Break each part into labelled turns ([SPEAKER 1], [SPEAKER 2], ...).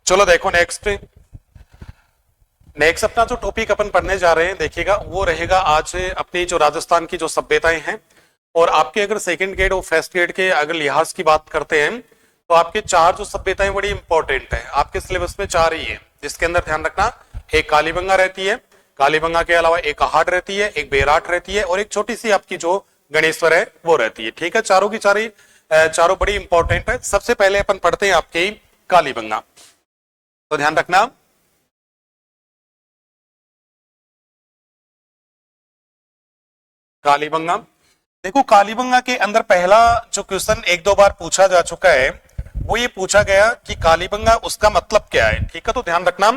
[SPEAKER 1] चलो देखो नेक्स्ट अपना जो टॉपिक अपन पढ़ने जा रहे हैं देखिएगा वो रहेगा आज अपनी जो राजस्थान की जो सभ्यताएं हैं। और आपके अगर सेकंड ग्रेड और फर्स्ट ग्रेड के अगर लिहाज की बात करते हैं तो आपके चार जो सभ्यताएं बड़ी इंपॉर्टेंट है। आपके सिलेबस में चार ही है जिसके अंदर ध्यान रखना, एक कालीबंगा रहती है, कालीबंगा के अलावा एक आहाट रहती है, एक बेराट रहती है और एक छोटी सी आपकी जो गणेश्वर है वो रहती है। ठीक है, चारों की चारों बड़ी इंपॉर्टेंट है। सबसे पहले अपन पढ़ते हैं आपके कालीबंगा, तो ध्यान रखना कालीबंगा। देखो कालीबंगा के अंदर पहला जो क्वेश्चन एक दो बार पूछा जा चुका है वो ये पूछा गया कि कालीबंगा उसका मतलब क्या है। ठीक है, तो ध्यान रखना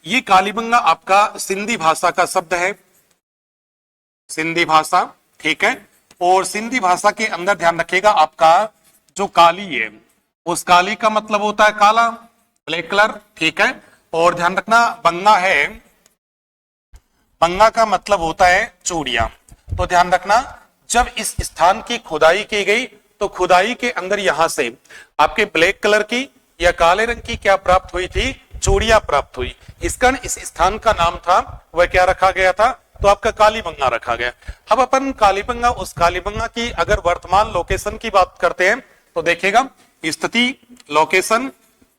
[SPEAKER 1] ये कालीबंगा आपका सिंधी भाषा का शब्द है, सिंधी भाषा। ठीक है, और सिंधी भाषा के अंदर ध्यान रखिएगा आपका जो काली है उस काली का मतलब होता है काला, ब्लैक कलर। ठीक है, और ध्यान रखना बंगा है, बंगा का मतलब होता है चूड़ियां। तो ध्यान रखना जब इस स्थान की खुदाई की गई तो खुदाई के अंदर यहां से आपके ब्लैक कलर की या काले रंग की क्या प्राप्त हुई थी, चूड़ियां प्राप्त हुई। इस कारण इस स्थान का नाम था वह क्या रखा गया था, तो आपका कालीबंगा रखा गया। अब अपन कालीबंगा उस कालीबंगा की अगर वर्तमान लोकेशन की बात करते हैं तो देखिएगा स्थिति लोकेशन,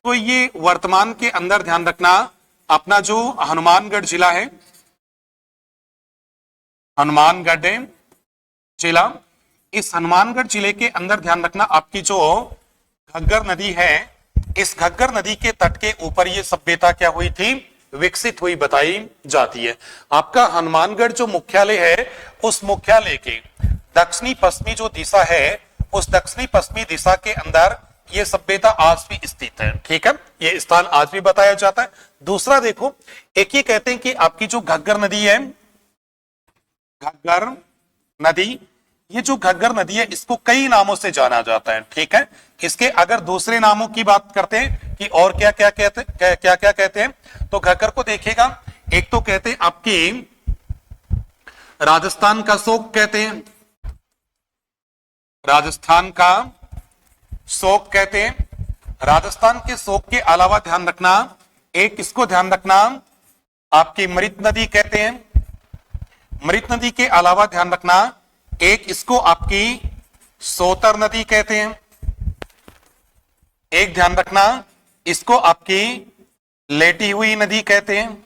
[SPEAKER 1] तो ये वर्तमान के अंदर ध्यान रखना अपना जो हनुमानगढ़ जिला है, हनुमानगढ़ जिला, इस हनुमानगढ़ जिले के अंदर ध्यान रखना आपकी जो घग्गर नदी है, इस घग्गर नदी के तट के ऊपर ये सभ्यता क्या हुई थी, विकसित हुई बताई जाती है। आपका हनुमानगढ़ जो मुख्यालय है उस मुख्यालय के दक्षिणी पश्चिमी जो दिशा है उस दक्षिणी पश्चिमी दिशा के अंदर ये सभ्यता आज भी स्थित है। ठीक है, ये स्थान आज भी बताया जाता है। दूसरा देखो, एक ये कहते हैं कि आपकी जो घग्गर नदी है, घग्गर नदी, ये जो घग्गर नदी है इसको कई नामों से जाना जाता है। ठीक है, इसके अगर दूसरे नामों की बात करते हैं कि और क्या क्या कहते हैं तो घग्गर को देखिएगा, एक तो कहते हैं आपकी राजस्थान का शोक कहते हैं, राजस्थान का शोक कहते हैं। राजस्थान के शोक के अलावा ध्यान रखना एक इसको ध्यान रखना आपकी मृत नदी कहते हैं, मृत नदी के अलावा ध्यान रखना एक इसको आपकी सोतर नदी कहते हैं, एक ध्यान रखना इसको आपकी लेटी हुई नदी कहते हैं,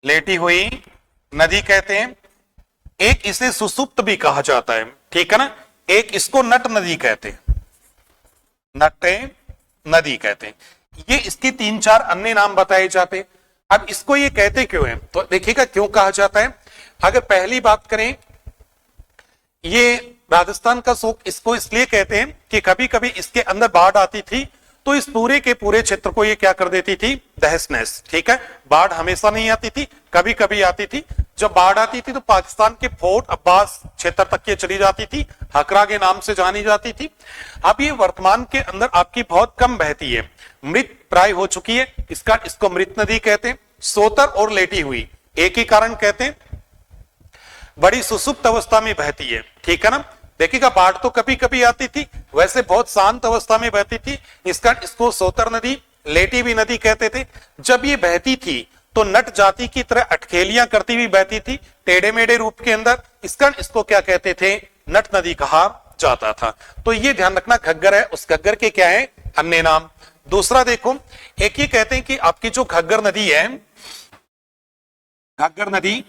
[SPEAKER 1] लेटी हुई नदी कहते हैं, एक इसे सुसुप्त भी कहा जाता है। ठीक है ना, एक इसको नट नदी कहते हैं, नट नदी कहते हैं। ये इसके तीन चार अन्य नाम बताए जाते हैं। अब इसको ये कहते क्यों हैं तो देखिएगा क्यों कहा जाता है। अगर पहली बात करें, ये राजस्थान का शोक इसको इसलिए कहते हैं कि कभी कभी इसके अंदर बाढ़ आती थी तो इस पूरे के पूरे क्षेत्र को ये क्या कर देती थी, तहस नहस। ठीक है, बाढ़ हमेशा नहीं आती थी, कभी कभी आती थी। जब बाढ़ आती थी तो पाकिस्तान के फोर्ट अब्बास क्षेत्र तक ये चली जाती थी, हकरा के नाम से जानी जाती थी। अब ये वर्तमान के अंदर आपकी बहुत कम बहती है, मृत प्राय हो चुकी है, इसको मृत नदी कहते हैं। सोतर और लेटी हुई एक ही कारण कहते हैं, बड़ी सुसुप्त अवस्था में बहती है। ठीक है ना, देखिएगा बाढ़ तो कभी कभी आती थी, वैसे बहुत शांत अवस्था में बहती थी, इसको सोतर नदी, लेटी हुई नदी कहते थे। जब ये बहती थी तो नट जाति की तरह अटखेलियां करती हुई बहती थी टेढ़े मेढ़े रूप के अंदर, इसको क्या कहते थे, नट नदी कहा जाता था। तो ये ध्यान रखना घग्गर है, उस घग्गर के क्या है अन्य नाम। दूसरा देखो, एक ये कहते हैं कि आपकी जो घग्गर नदी है, घग्गर नदी,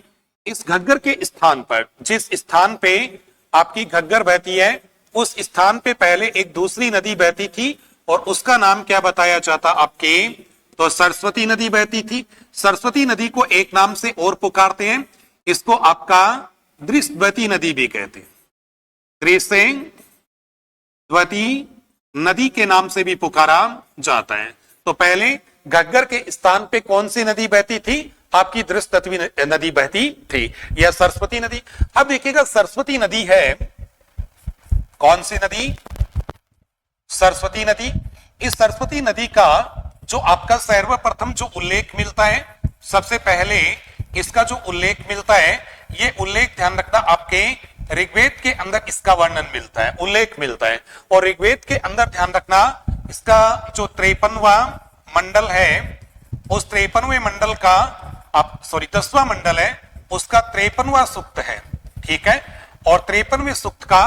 [SPEAKER 1] इस घग्गर के स्थान पर जिस स्थान पे आपकी घग्गर बहती है उस स्थान पे पहले एक दूसरी नदी बहती थी और उसका नाम क्या बताया जाता आपके, तो सरस्वती नदी बहती थी। सरस्वती नदी को एक नाम से और पुकारते हैं, इसको आपका दृष्टवती नदी भी कहते हैं, दृष्टवती नदी के नाम से भी पुकारा जाता है। तो पहले घग्गर के स्थान पे कौन सी नदी बहती थी, आपकी दृष्टवती नदी बहती थी या सरस्वती नदी। अब देखिएगा सरस्वती नदी है, कौन सी नदी, सरस्वती नदी। इस सरस्वती नदी का जो आपका सर्वप्रथम जो उल्लेख मिलता है, सबसे पहले इसका जो उल्लेख मिलता है, ये उल्लेख ध्यान रखना आपके ऋग्वेद के अंदर इसका वर्णन मिलता है, उल्लेख मिलता है। और ऋग्वेद के अंदर ध्यान रखना इसका जो 53वां मंडल है, उस 53वें मंडल का 10वां मंडल है, उसका 53वां सूक्त है, ठीक है। और 53वें सूक्त का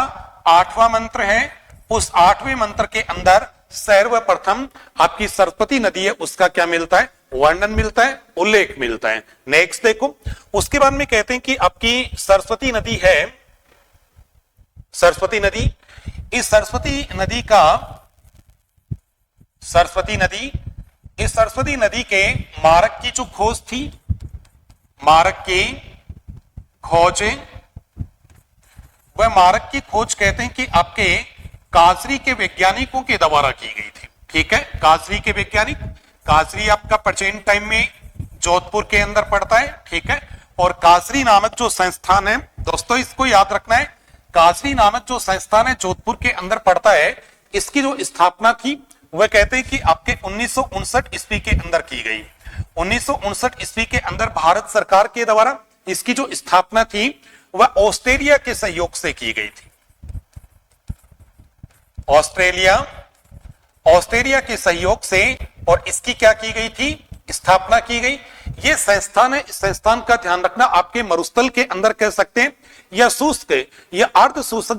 [SPEAKER 1] 8वां मंत्र है। उस 8वें मंत्र के अंदर सर्वप्रथम आपकी सरस्वती नदी है, उसका क्या मिलता है? वर्णन मिलता है, उल्लेख मिलता है। नेक्स्ट देखो, उसके बाद में कहते हैं कि आपकी सरस्वती नदी है, सरस्वती नदी, इस सरस्वती नदी का इस सरस्वती नदी के मार्ग की जो खोज थी, मार्ग की खोज, वह मार्ग की खोज कहते हैं कि आपके काजरी के वैज्ञानिकों के द्वारा की गई थी, ठीक है। काजरी के वैज्ञानिक, काजरी आपका प्रेजेंट टाइम में जोधपुर के अंदर पड़ता है, ठीक है। और काजरी नामक जो संस्थान है, दोस्तों इसको याद रखना है, काजरी नामक जो संस्थान है जोधपुर के अंदर पड़ता है, इसकी जो स्थापना थी वह कहते हैं कि आपके 1959 ईस्वी के अंदर की गई। 1959 ईस्वी के अंदर भारत सरकार के द्वारा इसकी जो स्थापना थी वह ऑस्ट्रेलिया के सहयोग से की गई थी। ऑस्ट्रेलिया के सहयोग से, और इसकी क्या की गई थी? स्थापना की गई। ये संस्थान है, इस संस्थान का ध्यान रखना, आपके मरुस्थल के अंदर कह सकते हैं, या शुष्क या अर्ध शुष्क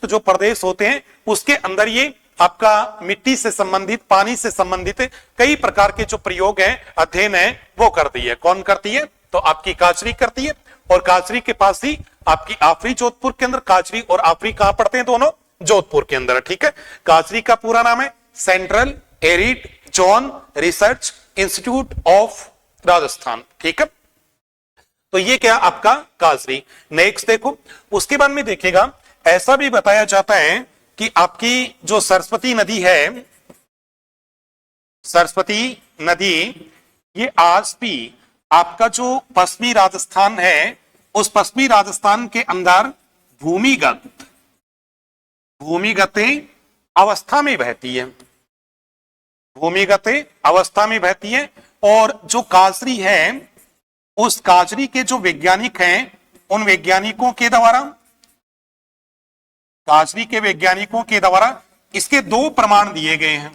[SPEAKER 1] जो प्रदेश होते हैं उसके अंदर ये आपका मिट्टी से संबंधित, पानी से संबंधित कई प्रकार के जो प्रयोग हैं, अध्ययन है, वो करती है। कौन करती है? तो आपकी काजरी करती है। और काजरी के पास ही आपकी आफरी जोधपुर के अंदर, काजरी और आफरी कहां पड़ते हैं? दोनों जोधपुर के अंदर, ठीक है। काजरी का पूरा नाम है central arid zone research institute of Rajasthan, ठीक है। तो ये क्या आपका काजरी। नेक्स्ट देखो, उसके बाद में देखिएगा, ऐसा भी बताया जाता है कि आपकी जो सरस्वती नदी है, सरस्वती नदी, ये आज भी आपका जो पश्चिमी राजस्थान है, उस पश्चिमी राजस्थान के अंदर भूमिगत अवस्था में बहती है, भूमिगत अवस्था में बहती है। और जो काजरी है, उस काजरी के जो वैज्ञानिक हैं, उन वैज्ञानिकों के द्वारा, काजरी के वैज्ञानिकों के द्वारा इसके 2 प्रमाण दिए गए हैं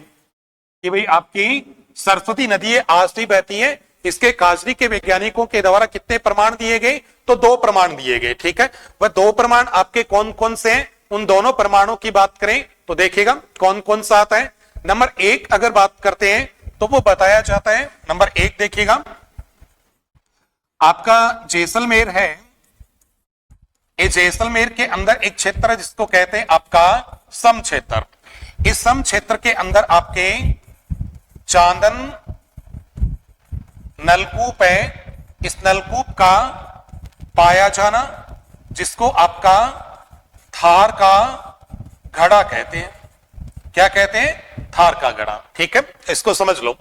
[SPEAKER 1] कि भाई आपकी सरस्वती नदी आज भी बहती है। इसके काजरी के वैज्ञानिकों के द्वारा कितने प्रमाण दिए गए? तो 2 प्रमाण दिए गए, ठीक है। वह 2 प्रमाण आपके कौन कौन से हैं? उन दोनों प्रमाणों की बात करें तो देखिएगा कौन कौन सा आता है। नंबर 1 अगर बात करते हैं तो वो बताया जाता है, नंबर 1 देखिएगा, आपका जैसलमेर है। ये जैसलमेर के अंदर एक क्षेत्र है जिसको कहते हैं आपका सम क्षेत्र। इस सम क्षेत्र के अंदर आपके चांदन नलकूप है। इस नलकूप का पाया जाना, जिसको आपका थार का घड़ा कहते हैं। क्या कहते हैं? थार का घड़ा, ठीक है। इसको समझ लो।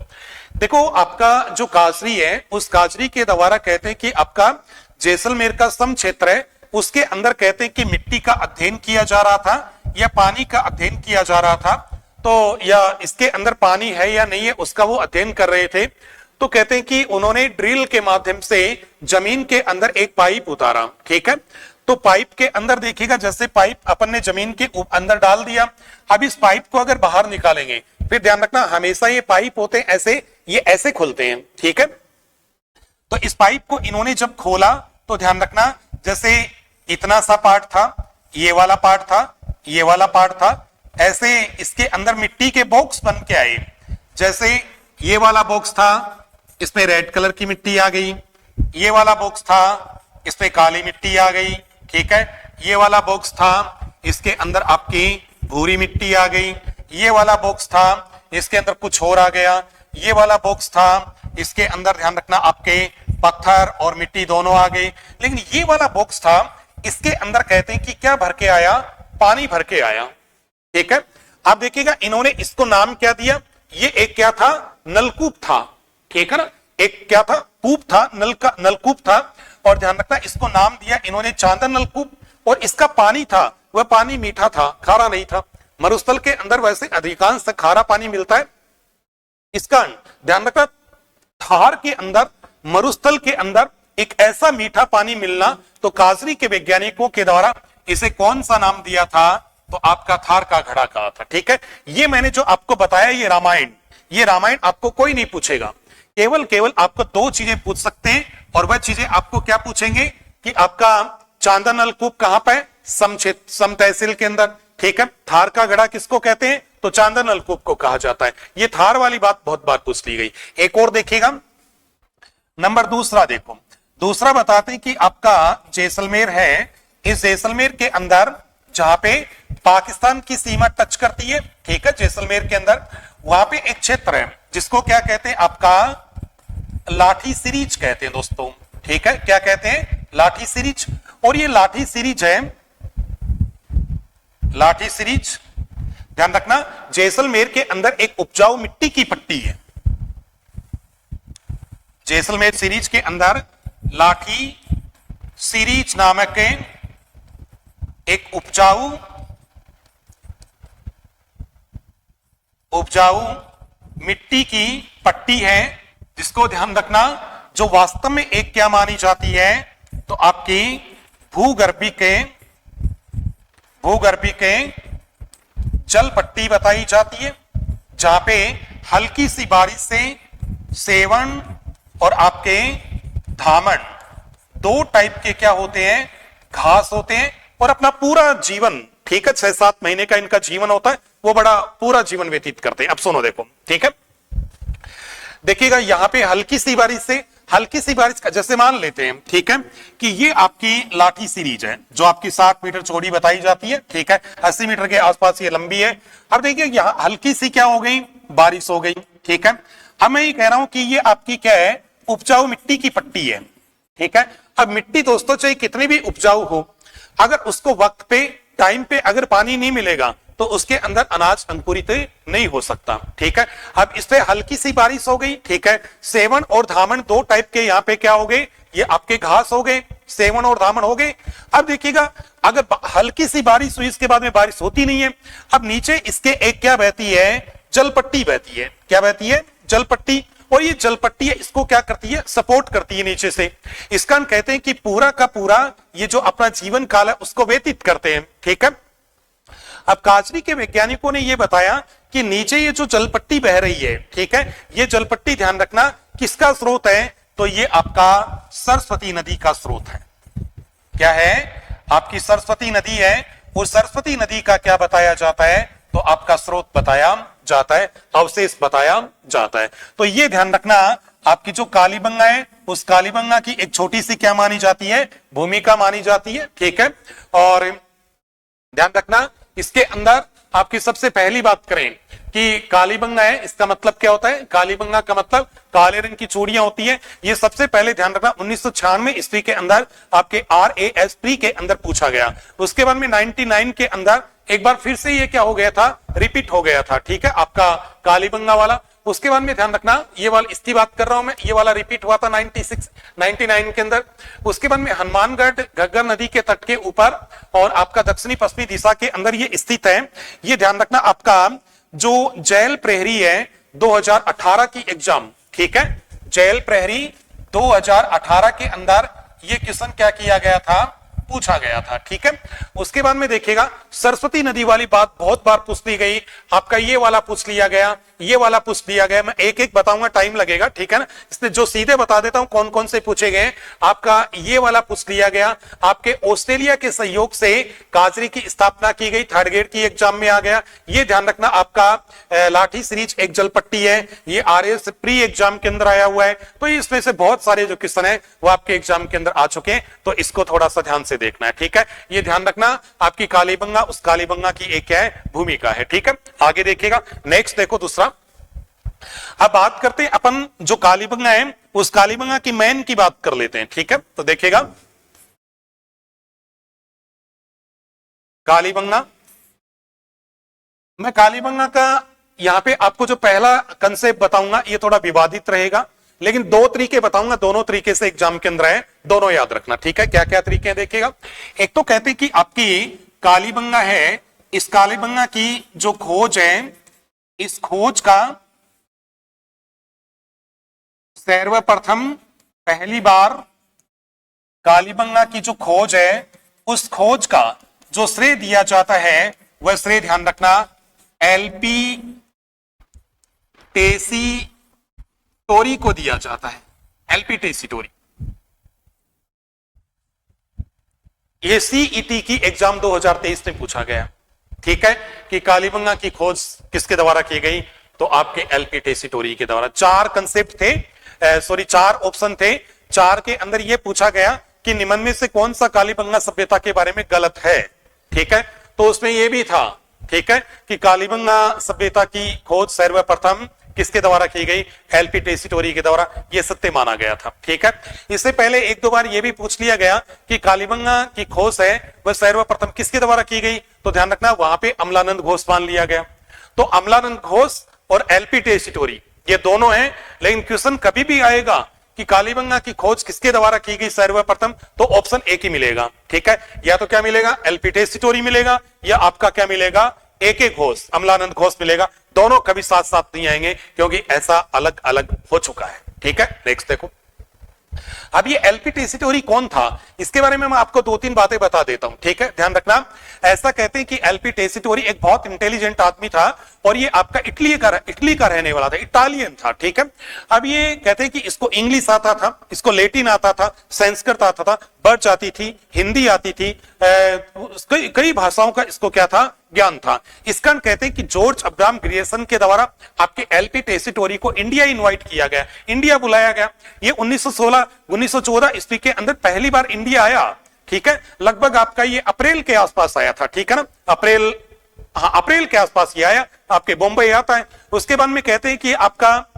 [SPEAKER 1] देखो, आपका जो काजरी है, उस काजरी के द्वारा कहते हैं कि आपका जैसलमेर का सम क्षेत्र है, उसके अंदर कहते हैं कि मिट्टी का अध्ययन किया जा रहा था या पानी का अध्ययन किया जा रहा था। तो या इसके अंदर पानी है या नहीं है, उसका वो अध्ययन कर रहे थे। तो कहते हैं कि उन्होंने ड्रिल के माध्यम से जमीन के अंदर एक पाइप उतारा, ठीक है। तो पाइप के अंदर देखिएगा, जैसे पाइप अपन ने जमीन के अंदर डाल दिया, अब इस पाइप को अगर बाहर निकालेंगे, फिर ध्यान रखना, हमेशा ये पाइप होते हैं ऐसे, ये ऐसे खुलते हैं, ठीक है। तो इस पाइप को इन्होंने जब खोला तो ध्यान रखना, जैसे इतना सा पार्ट था, ये वाला पार्ट था, ये वाला पार्ट था, ऐसे इसके अंदर मिट्टी के बॉक्स बन के आए। जैसे ये वाला बॉक्स था, इसमें रेड कलर की मिट्टी आ गई, ये वाला बॉक्स था, इसमें काली मिट्टी आ गई, ठीक है। ये वाला बॉक्स था, इसके अंदर आपकी भूरी मिट्टी आ गई। ये वाला बॉक्स था, इसके अंदर कुछ और आ गया। ये वाला बॉक्स था, इसके अंदर ध्यान रखना आपके पत्थर और मिट्टी दोनों आ गई। लेकिन ये वाला बॉक्स था, इसके अंदर कहते हैं कि क्या भर के आया? पानी भर के आया, ठीक है। आप देखिएगा, इन्होंने इसको नाम क्या दिया? ये एक क्या था? नलकूप था, ठीक है ना। एक क्या था? कूप था, नलकूप था। और ध्यान रखना, इसको नाम दिया इन्होंने चांदन नलकूप। और इसका पानी था, वह पानी मीठा था, खारा नहीं था। मरुस्थल के अंदर वैसे अधिकांश खारा पानी मिलता है। इसका ध्यान रखना, थार के अंदर, मरुस्थल के अंदर एक ऐसा मीठा पानी मिलना, तो काजरी के वैज्ञानिकों के द्वारा इसे कौन सा नाम दिया था? तो आपका थार का घड़ा कहा था। ठीक है, ये मैंने जो आपको बताया ये रामायण आपको कोई नहीं पूछेगा, केवल आपको दो चीजें पूछ सकते हैं, और वह चीजें आपको क्या पूछेंगे कि आपका चांदन नलकूप कहां पर है, सम तहसील के अंदर। ठीक है, थार का घड़ा किसको कहते हैं, तो चांदन नलकूप को कहा जाता है। ये थार वाली बात बहुत बार पूछ ली गई। एक और देखिएगा, नंबर दूसरा देखो, दूसरा बताते हैं कि आपका जैसलमेर है, इस जैसलमेर के अंदर जहां पे पाकिस्तान की सीमा टच करती है, ठीक है, जैसलमेर के अंदर वहां पे एक क्षेत्र है जिसको क्या कहते हैं, आपका लाठी सीरीज कहते हैं दोस्तों। ठीक है, क्या कहते हैं, लाठी सीरीज। और ये लाठी सीरीज है, लाठी सीरीज ध्यान रखना, जैसलमेर के अंदर एक उपजाऊ मिट्टी की पट्टी है। जैसलमेर सीरीज के अंदर लाठी सीरीज नामक एक उपजाऊ मिट्टी की पट्टी है, जिसको ध्यान रखना, जो वास्तव में एक क्या मानी जाती है, तो आपकी भूगर्भी के जल पट्टी बताई जाती है, जहां पे हल्की सी बारिश से सेवन और आपके धामन दो टाइप के क्या होते हैं, घास होते हैं, और अपना पूरा जीवन, ठीक है, 6-7 महीने का इनका जीवन होता है, वो बड़ा पूरा जीवन व्यतीत करते हैं। अब सुनो देखो, ठीक है, देखिएगा यहां पे हल्की सी बारिश का जैसे मान लेते हैं, ठीक है, कि ये आपकी लाठी सीरीज है जो आपकी 60 मीटर चौड़ी बताई जाती है। ठीक है, 80 मीटर के आसपास ये लंबी है। अब देखिए यहां हल्की सी क्या हो गई, बारिश हो गई। ठीक है, अब मैं ये कह रहा हूं कि ये आपकी क्या है, उपजाऊ मिट्टी की पट्टी है। ठीक है, अब मिट्टी दोस्तों चाहे कितनी भी उपजाऊ हो, अगर उसको वक्त पे टाइम पे अगर पानी नहीं मिलेगा तो उसके अंदर अनाज अंकुरित नहीं हो सकता। ठीक है, अब इस पे हल्की सी बारिश हो गई। ठीक है, सेवन और धामन दो टाइप के यहाँ पे क्या हो गए, ये आपके घास हो गए, सेवन और धामन हो गए। अब देखिएगा अगर हल्की सी बारिश हुई, इसके बाद में बारिश होती नहीं है, अब नीचे इसके एक क्या बहती है, जलपट्टी बहती है। क्या बहती है, जलपट्टी। और ये जलपट्टी है, इसको क्या करती है, सपोर्ट करती है नीचे से। इसका हम कहते हैं कि पूरा का पूरा ये जो अपना जीवन काल है उसको व्यतीत करते हैं। ठीक है, अब काजरी के वैज्ञानिकों ने यह बताया कि नीचे ये जो जलपट्टी बह रही है, ठीक है, ये जलपट्टी ध्यान रखना किसका स्रोत है, तो ये आपका सरस्वती नदी का स्रोत है। क्या है, आपकी सरस्वती नदी है। उस सरस्वती नदी का क्या बताया जाता है, तो आपका स्रोत बताया जाता है, अवशेष बताया जाता है। तो ये ध्यान रखना, आपकी जो कालीबंगा है, उस कालीबंगा की एक छोटी सी क्या मानी जाती है, भूमिका मानी जाती है। ठीक है, और ध्यान रखना इसके अंदर आपकी सबसे पहली बात करें कि कालीबंगा है, इसका मतलब क्या होता है, कालीबंगा का मतलब काले रंग की चूड़ियां होती है। ये सबसे पहले ध्यान रखना 1996 ईस्वी के अंदर आपके RAS प्री के अंदर पूछा गया। उसके बाद में 99 के अंदर एक बार फिर से ये क्या हो गया था, रिपीट हो गया था। ठीक है, आपका कालीबंगा वाला। उसके बाद में ध्यान रखना, ये वाला इसकी बात कर रहा हूं मैं, ये वाला रिपीट हुआ था 99 के अंदर। उसके बाद में हनुमानगढ़ घग्गर नदी के तट के ऊपर और आपका दक्षिणी पश्चिमी दिशा के अंदर ये स्थित है। ये ध्यान रखना, आपका जो जेल प्रहरी है 2018 की एग्जाम, ठीक है, जेल प्रहरी 2018 के अंदर ये क्वेश्चन क्या किया गया था, पूछा गया था। ठीक है, उसके बाद में देखिएगा सरस्वती नदी वाली बात बहुत बार पूछ ली गई, आपका ये वाला पूछ लिया गया, ये वाला पूछ लिया गया। मैं एक एक बताऊंगा, टाइम लगेगा। ठीक है ना, इसलिए जो सीधे बता देता हूं कौन कौन से पूछे गए। आपका ये वाला पूछ लिया गया, आपके ऑस्ट्रेलिया के सहयोग से काजरी की स्थापना की गई, थर्ड ग्रेड की एग्जाम में आ गया। ये ध्यान रखना, आपका लाठी सीरीज एक जलपट्टी है, ये RAS प्री एग्जाम के अंदर आया हुआ है। तो इसमें से बहुत सारे जो क्वेश्चन है वो आपके एग्जाम के अंदर आ चुके हैं, तो इसको थोड़ा सा ध्यान से देखना है। ठीक है, ये ध्यान रखना, आपकी कालीबंगा, उस कालीबंगा की एक क्या है, भूमिका है। ठीक है, आगे देखिएगा, नेक्स्ट देखो दूसरा। अब बात करते हैं अपन जो कालीबंगा है, उस कालीबंगा की मैन की बात कर लेते हैं। ठीक है, तो देखिएगा कालीबंगा, मैं कालीबंगा का यहां पे आपको जो पहला कंसेप्ट बताऊंगा ये थोड़ा विवादित रहेगा, लेकिन दो तरीके बताऊंगा, दोनों तरीके से एग्जाम के अंदर है, दोनों याद रखना। ठीक है, क्या क्या तरीके हैं देखिएगा। एक तो कहते हैं कि आपकी कालीबंगा है, इस कालीबंगा की जो खोज है, इस खोज का सर्वप्रथम पहली बार कालीबंगा की जो खोज है, उस खोज का जो श्रेय दिया जाता है वह श्रेय ध्यान रखना एलपी टेसीटोरी को दिया जाता है। एलपी टेसीटोरी ये सीईटी की एग्जाम 2023 में पूछा गया, ठीक है, कि कालीबंगा की खोज किसके द्वारा की गई, तो आपके एलपी टेसीटोरी के द्वारा। चार कंसेप्ट थे, चार ऑप्शन थे, चार के अंदर यह पूछा गया कि निम्न में से कौन सा कालीबंगा सभ्यता के बारे में गलत है, ठीक है, तो उसमें यह भी था, ठीक है, कि कालीबंगा सभ्यता की खोज सर्वप्रथम किसके द्वारा की गई, एलपी टेसीटोरी के द्वारा, यह सत्य माना गया था, ठीक है। इससे पहले एक दो बार यह भी पूछ लिया गया कि कालीबंगा की खोज है वह सर्वप्रथम किसके द्वारा की गई, तो ध्यान रखना वहां पे अमलानंद घोष मान लिया गया। तो अमलानंद घोष और एलपी टेसीटोरी ये दोनों हैं, लेकिन क्वेश्चन कभी भी आएगा कि कालीबंगा की खोज किसके द्वारा की गई सर्वप्रथम, तो ऑप्शन ए की मिलेगा, ठीक है, या तो क्या मिलेगा एलपी टेसीटोरी मिलेगा, या आपका क्या मिलेगा ए घोष अमलानंद घोष मिलेगा। दोनों कभी साथ साथ नहीं आएंगे क्योंकि ऐसा अलग अलग हो चुका है, ठीक है। नेक्स्ट देखो, अब ये एलपी टेसीटोरी कौन था, इसके बारे में मैं आपको दो तीन बातें बता देता हूं, ठीक है, ध्यान रखना। ऐसा कहते हैं कि एलपी टेसीटोरी एक बहुत इंटेलिजेंट आदमी था और ये आपका इटली का रहने वाला था, इटालियन था, ठीक है। अब ये कहते हैं कि इसको इंग्लिश आता था, इसको लैटिन आता था, संस्कृत आता था, बर्च आती थी, हिंदी आती थी, कई भाषाओं का इसको क्या था, ज्ञान था। इस कारण कहते हैं कि जॉर्ज अब्राहम ग्रियर्सन के द्वारा आपके एलपी टेसीटोरी को इंडिया इनवाइट किया गया, इंडिया बुलाया गया। ये 1914 ईस्वी के अंदर पहली बार इंडिया आया, ठीक है, लगभग आपका ये अप्रैल के आसपास आया था, ठीक है ना, अप्रैल के आसपास ये आया, आपके बॉम्बे आता है। उसके बाद में कहते हैं कि आपका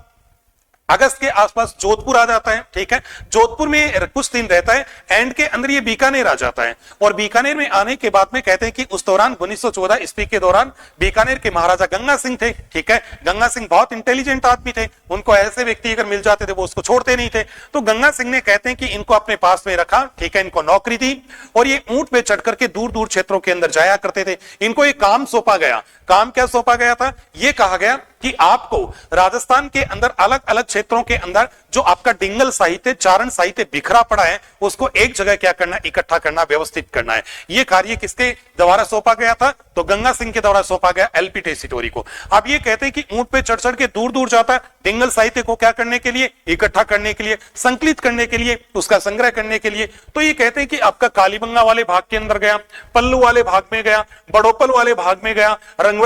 [SPEAKER 1] अगस्त के आसपास जोधपुर आ जाता है, ठीक है, जोधपुर में कुछ दिन रहता है, एंड के अंदर ये बीकानेर आ जाता है। और बीकानेर में आने के बाद में कहते हैं कि उस दौरान 1914 ईस्वी के दौरान बीकानेर के महाराजा गंगा सिंह थे, ठीक है, गंगा सिंह बहुत इंटेलिजेंट आदमी थे, उनको ऐसे व्यक्ति अगर मिल जाते थे वो उसको छोड़ते नहीं थे। तो गंगा सिंह ने कहते हैं कि इनको अपने पास में रखा, ठीक है, इनको नौकरी दी और ये ऊंट पे चढ़ करके दूर दूर क्षेत्रों के अंदर जाया करते थे। इनको एक काम सौंपा गया, काम क्या सौंपा गया था, यह कहा गया कि आपको राजस्थान के अंदर अलग अलग क्षेत्रों के अंदर जो आपका डिंगल साहित्य, चारण साहित्य बिखरा पड़ा है उसको एक जगह क्या करना, इकट्ठा करना, व्यवस्थित करना है। यह कार्य किसके द्वारा सौंपा गया था, तो गंगा सिंह के द्वारा सौंपा गया एलपी टेसीटोरी को। अब ये कहते हैं कि ऊंट पे चढ़ चढ़ के दूर दूर जाता है डिंगल साहित्य को क्या करने के लिए, इकट्ठा करने के लिए, संकलित करने के लिए, उसका संग्रह करने के लिए। तो ये कहते हैं कि आपका कालीबंगा वाले भाग के अंदर गया, पल्लू वाले भाग में गया, बड़ोपल वाले भाग में गया, रंग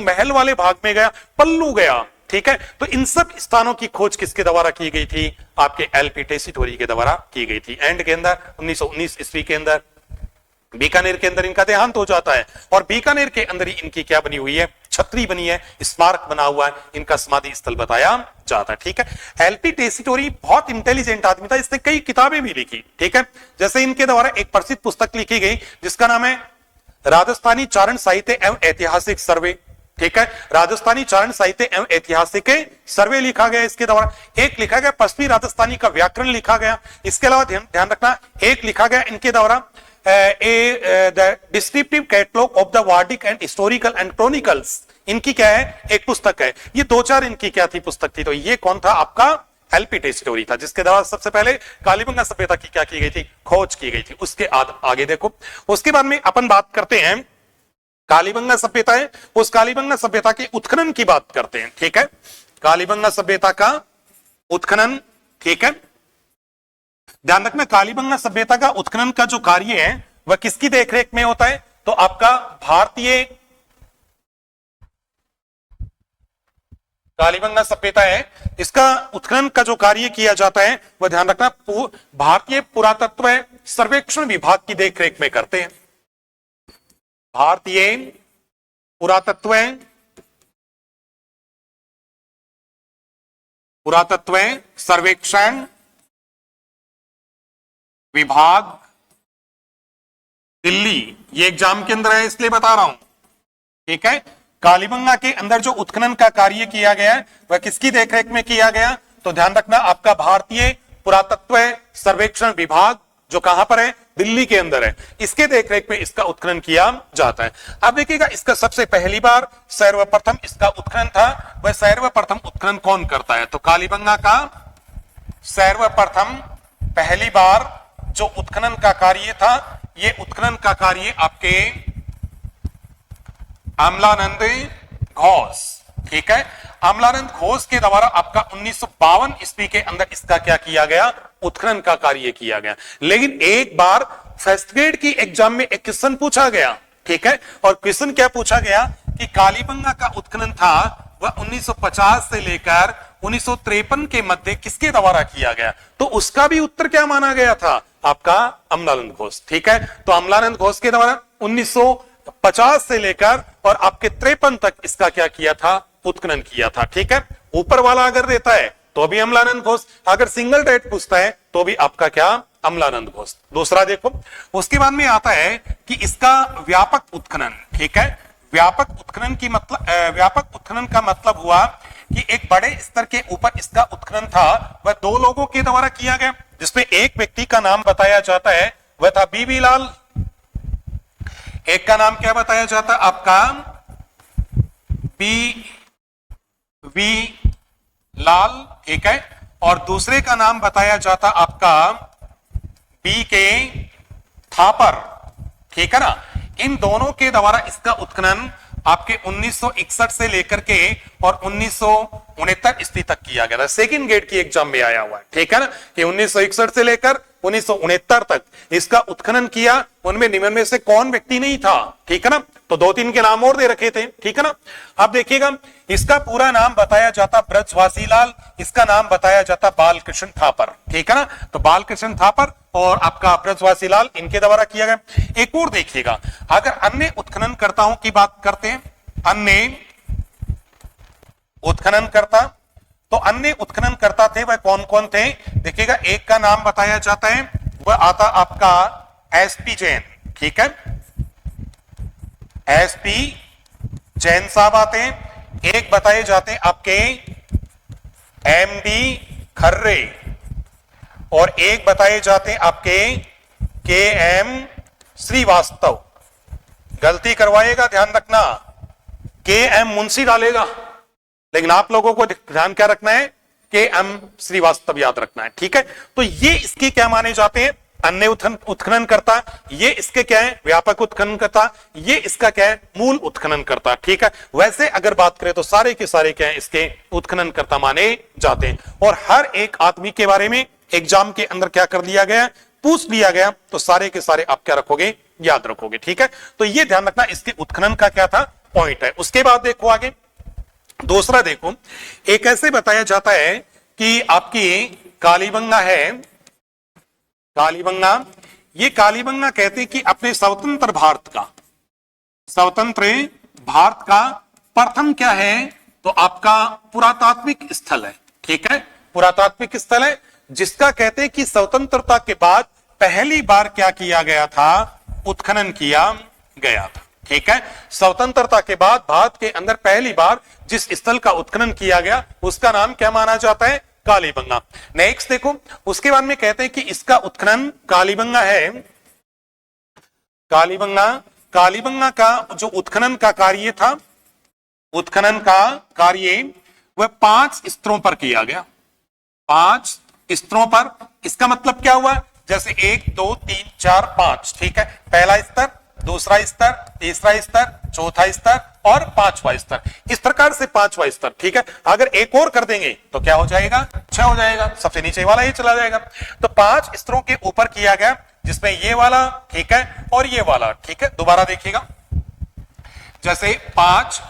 [SPEAKER 1] महल वाले भाग में गया, पल्लू गया, ठीक है। तो इन सब स्थानों की खोज किसके द्वारा की गई थी, आपके एलपी टेसीटोरी के द्वारा की गई थी। एंड के अंदर 1919 ईस्वी के अंदर बीकानेर के अंदर इनका देहांत हो जाता है और बीकानेर के अंदर ही इनकी क्या बनी हुई है, छतरी बनी है, स्मारक बना हुआ है, इनका समाधि स्थल बताया जाता है, ठीक है। एलपी टेसीटोरी बहुत इंटेलिजेंट आदमी था, इसने कई किताबें भी लिखी, ठीक है। जैसे इनके द्वारा एक प्रसिद्ध पुस्तक लिखी गई जिसका नाम है राजस्थानी चारण साहित्य एवं ऐतिहासिक सर्वे, ठीक है, राजस्थानी चारण साहित्य एवं ऐतिहासिक सर्वे लिखा गया इसके द्वारा। एक लिखा गया पश्चिमी राजस्थानी का व्याकरण लिखा गया। इसके अलावा ध्यान रखना एक लिखा गया इनके द्वारा descriptive catalogue of the bardic and historical and chronicles, इनकी क्या है, एक पुस्तक है। ये दो चार इनकी क्या थी, पुस्तक थी। तो ये कौन था, आपका एलपी टेसीटोरी था, जिसके द्वारा सबसे पहले कालीबंगा सभ्यता की क्या की गई थी, खोज की गई थी। उसके आगे देखो, उसके बाद में अपन बात करते हैं कालीबंगा सभ्यता है, उस कालीबंगा सभ्यता के उत्खनन की बात करते हैं, ठीक है, कालीबंगा सभ्यता का उत्खनन, ठीक है। ध्यान रखना कालीबंगा सभ्यता का उत्खनन का जो कार्य है वह किसकी देखरेख में होता है, तो आपका भारतीय कालीबंगा सभ्यता है, इसका उत्खनन का जो कार्य किया जाता है वह ध्यान रखना भारतीय पुरातत्व सर्वेक्षण विभाग की देखरेख में करते हैं। भारतीय पुरातत्व सर्वेक्षण विभाग दिल्ली, ये एग्जाम के अंदर है इसलिए बता रहा हूं, ठीक है। कालीबंगा के अंदर जो उत्खनन का कार्य किया गया है वह किसकी देखरेख में किया गया, तो ध्यान रखना आपका भारतीय पुरातत्व सर्वेक्षण विभाग जो कहां पर है, दिल्ली के अंदर है, इसके देखरेख में इसका उत्खनन किया जाता है। अब देखिएगा इसका सबसे पहली बार सर्वप्रथम इसका उत्खनन था, वह सर्वप्रथम उत्खनन कौन करता है, तो कालीबंगा का सर्वप्रथम पहली बार जो उत्खनन का कार्य था, यह उत्खनन का कार्य आपके अमलानंद घोष, ठीक है। अमलानंद घोष के द्वारा आपका 1952 ईस्वी के अंदर इसका क्या किया गया, उत्खनन का कार्य किया गया। लेकिन एक बार फर्स्ट ग्रेड की एग्जाम में एक क्वेश्चन पूछा गया, ठीक है, और क्वेश्चन क्या पूछा गया कि कालीबंगा का उत्खनन था वह 1950 से लेकर 1953 के मध्य किसके द्वारा किया गया, तो उसका भी उत्तर क्या माना गया था, आपका अमलानंद घोष, ठीक है। तो अमलानंद घोष के द्वारा 1950 से लेकर और आपके 53 तक इसका क्या किया था, उत्खनन किया था, ठीक है। ऊपर वाला अगर देता है तो भी अमलानंद घोष, अगर सिंगल डेट पूछता है तो भी आपका क्या, अमलानंद घोष। दूसरा देखो, उसके बाद में आता है कि इसका व्यापक उत्खनन, ठीक है। व्यापक उत्खनन की मतलब, व्यापक उत्खनन का मतलब हुआ कि एक बड़े स्तर के ऊपर इसका उत्खनन था, वह दो लोगों के द्वारा किया गया, जिसमें एक व्यक्ति का नाम बताया जाता है वह था बीबी लाल, एक का नाम क्या बताया जाता है आपका, बी वी लाल, ठीक है, और दूसरे का नाम बताया जाता आपका बी के थापर, ठीक है ना। इन दोनों के द्वारा इसका उत्खनन आपके 1961 से लेकर के और 1969 ईस्वी तक किया गया था। सेकंड ग्रेड की एग्जाम में आया हुआ है, ठीक है ना, कि 1961 से लेकर 1969 तक इसका उत्खनन किया। उनमें निम्न में से कौन व्यक्ति नहीं था, ठीक है ना, तो दो तीन के नाम और दे रखे थे, ठीक है ना। अब देखिएगा, इसका पूरा नाम बताया जाता ब्रजवासी लाल, इसका नाम बताया जाता बालकृष्ण थापर, ठीक है ना। तो बालकृष्ण थापर और आपका ब्रजवासी लाल, इनके द्वारा किया गया। एक और देखिएगा, अगर अन्य उत्खननकर्ताओं की बात करते हैं, अन्य उत्खननकर्ता, तो अन्य उत्खननकर्ता थे वह कौन कौन थे, देखिएगा। एक का नाम बताया जाता है वह आता आपका एसपी जैन, ठीक है, एसपी जैन साहब आते हैं। एक बताए जाते हैं आपके एमडी खर्रे, और एक बताए जाते हैं आपके के एम श्रीवास्तव। गलती करवाइएगा, ध्यान रखना, के एम मुंशी डालेगा, लेकिन आप लोगों को ध्यान क्या रखना है, के एम श्रीवास्तव याद रखना है, ठीक है। तो ये इसके क्या माने जाते हैं, अन्य उत्खननकर्ता, ये इसके क्या है, व्यापक उत्खननकर्ता, ये इसका क्या है, मूल उत्खननकर्ता, ठीक है। वैसे अगर बात करें तो सारे के सारे क्या है, इसके उत्खननकर्ता माने जाते हैं। और हर एक आदमी के बारे में एग्जाम के अंदर क्या कर लिया गया, पूछ लिया गया, तो सारे के सारे आप क्या रखोगे, याद रखोगे, ठीक है। तो ये ध्यान रखना, इसके उत्खनन का क्या था, पॉइंट है। उसके बाद देखो आगे, दूसरा देखो, एक ऐसे बताया जाता है कि आपकी कालीबंगा है, कालीबंगा, ये कालीबंगा कहते हैं कि अपने स्वतंत्र भारत का, स्वतंत्र भारत का प्रथम क्या है, तो आपका पुरातात्विक स्थल है, ठीक है, पुरातात्विक स्थल है, जिसका कहते हैं कि स्वतंत्रता के बाद पहली बार क्या किया गया था, उत्खनन किया गया था, ठीक है। स्वतंत्रता के बाद भारत के अंदर पहली बार जिस स्थल का उत्खनन किया गया उसका नाम क्या माना जाता है, कालीबंगा। नेक्स्ट देखो, उसके बाद में कहते हैं कि इसका उत्खनन कालीबंगा है, कालीबंगा, कालीबंगा का जो उत्खनन का कार्य था, उत्खनन का कार्य वह 5 स्तरों पर किया गया, 5 स्तरों पर। इसका मतलब क्या हुआ, जैसे 1 2 3 4 5, ठीक है, पहला स्तर, दूसरा स्तर, तीसरा स्तर, चौथा स्तर और 5वां स्तर, इस प्रकार से 5वां स्तर, ठीक है। अगर एक और कर देंगे तो क्या हो जाएगा, 6 हो जाएगा, सबसे नीचे वाला ही चला जाएगा। तो 5 स्तरों के ऊपर किया गया, जिसमें ये वाला, ठीक है, और ये वाला, ठीक है। दोबारा देखिएगा, जैसे 5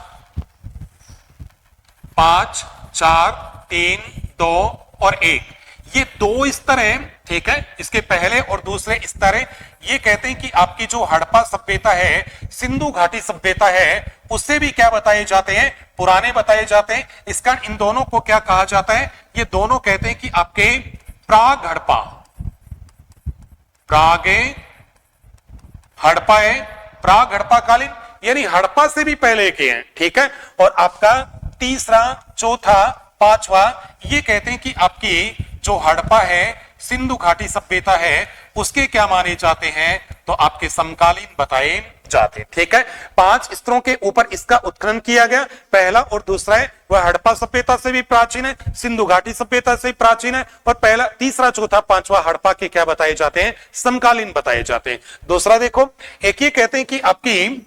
[SPEAKER 1] 5 4 3 2 और 1, ये 2 स्तर हैं, ठीक है, इसके पहले और दूसरे स्तर हैं। ये कहते हैं कि आपकी जो हड़प्पा सभ्यता है, सिंधु घाटी सभ्यता है, उससे भी क्या बताए जाते हैं, पुराने बताए जाते हैं। इसका इन दोनों को क्या कहा जाता है, ये दोनों कहते हैं कि आपके प्राग हड़प्पा, प्राग हड़प्पा है, प्राग हड़प्पा कालीन, यानी हड़प्पा से भी पहले के हैं, ठीक है। और आपका तीसरा, चौथा, 5वां, ये कहते हैं कि आपकी जो हड़प्पा है, सिंधु घाटी सभ्यता है, उसके क्या माने जाते हैं, तो आपके समकालीन बताए जाते हैं, ठीक है। 5 स्तरों के ऊपर इसका उत्खनन किया गया, पहला और दूसरा है वह हड़प्पा सभ्यता से भी प्राचीन है, सिंधु घाटी सभ्यता से प्राचीन है, और पहला, तीसरा, चौथा, 5वां हड़प्पा के क्या बताए जाते हैं, समकालीन बताए जाते हैं। दूसरा देखो, एक ये कहते हैं कि आपकी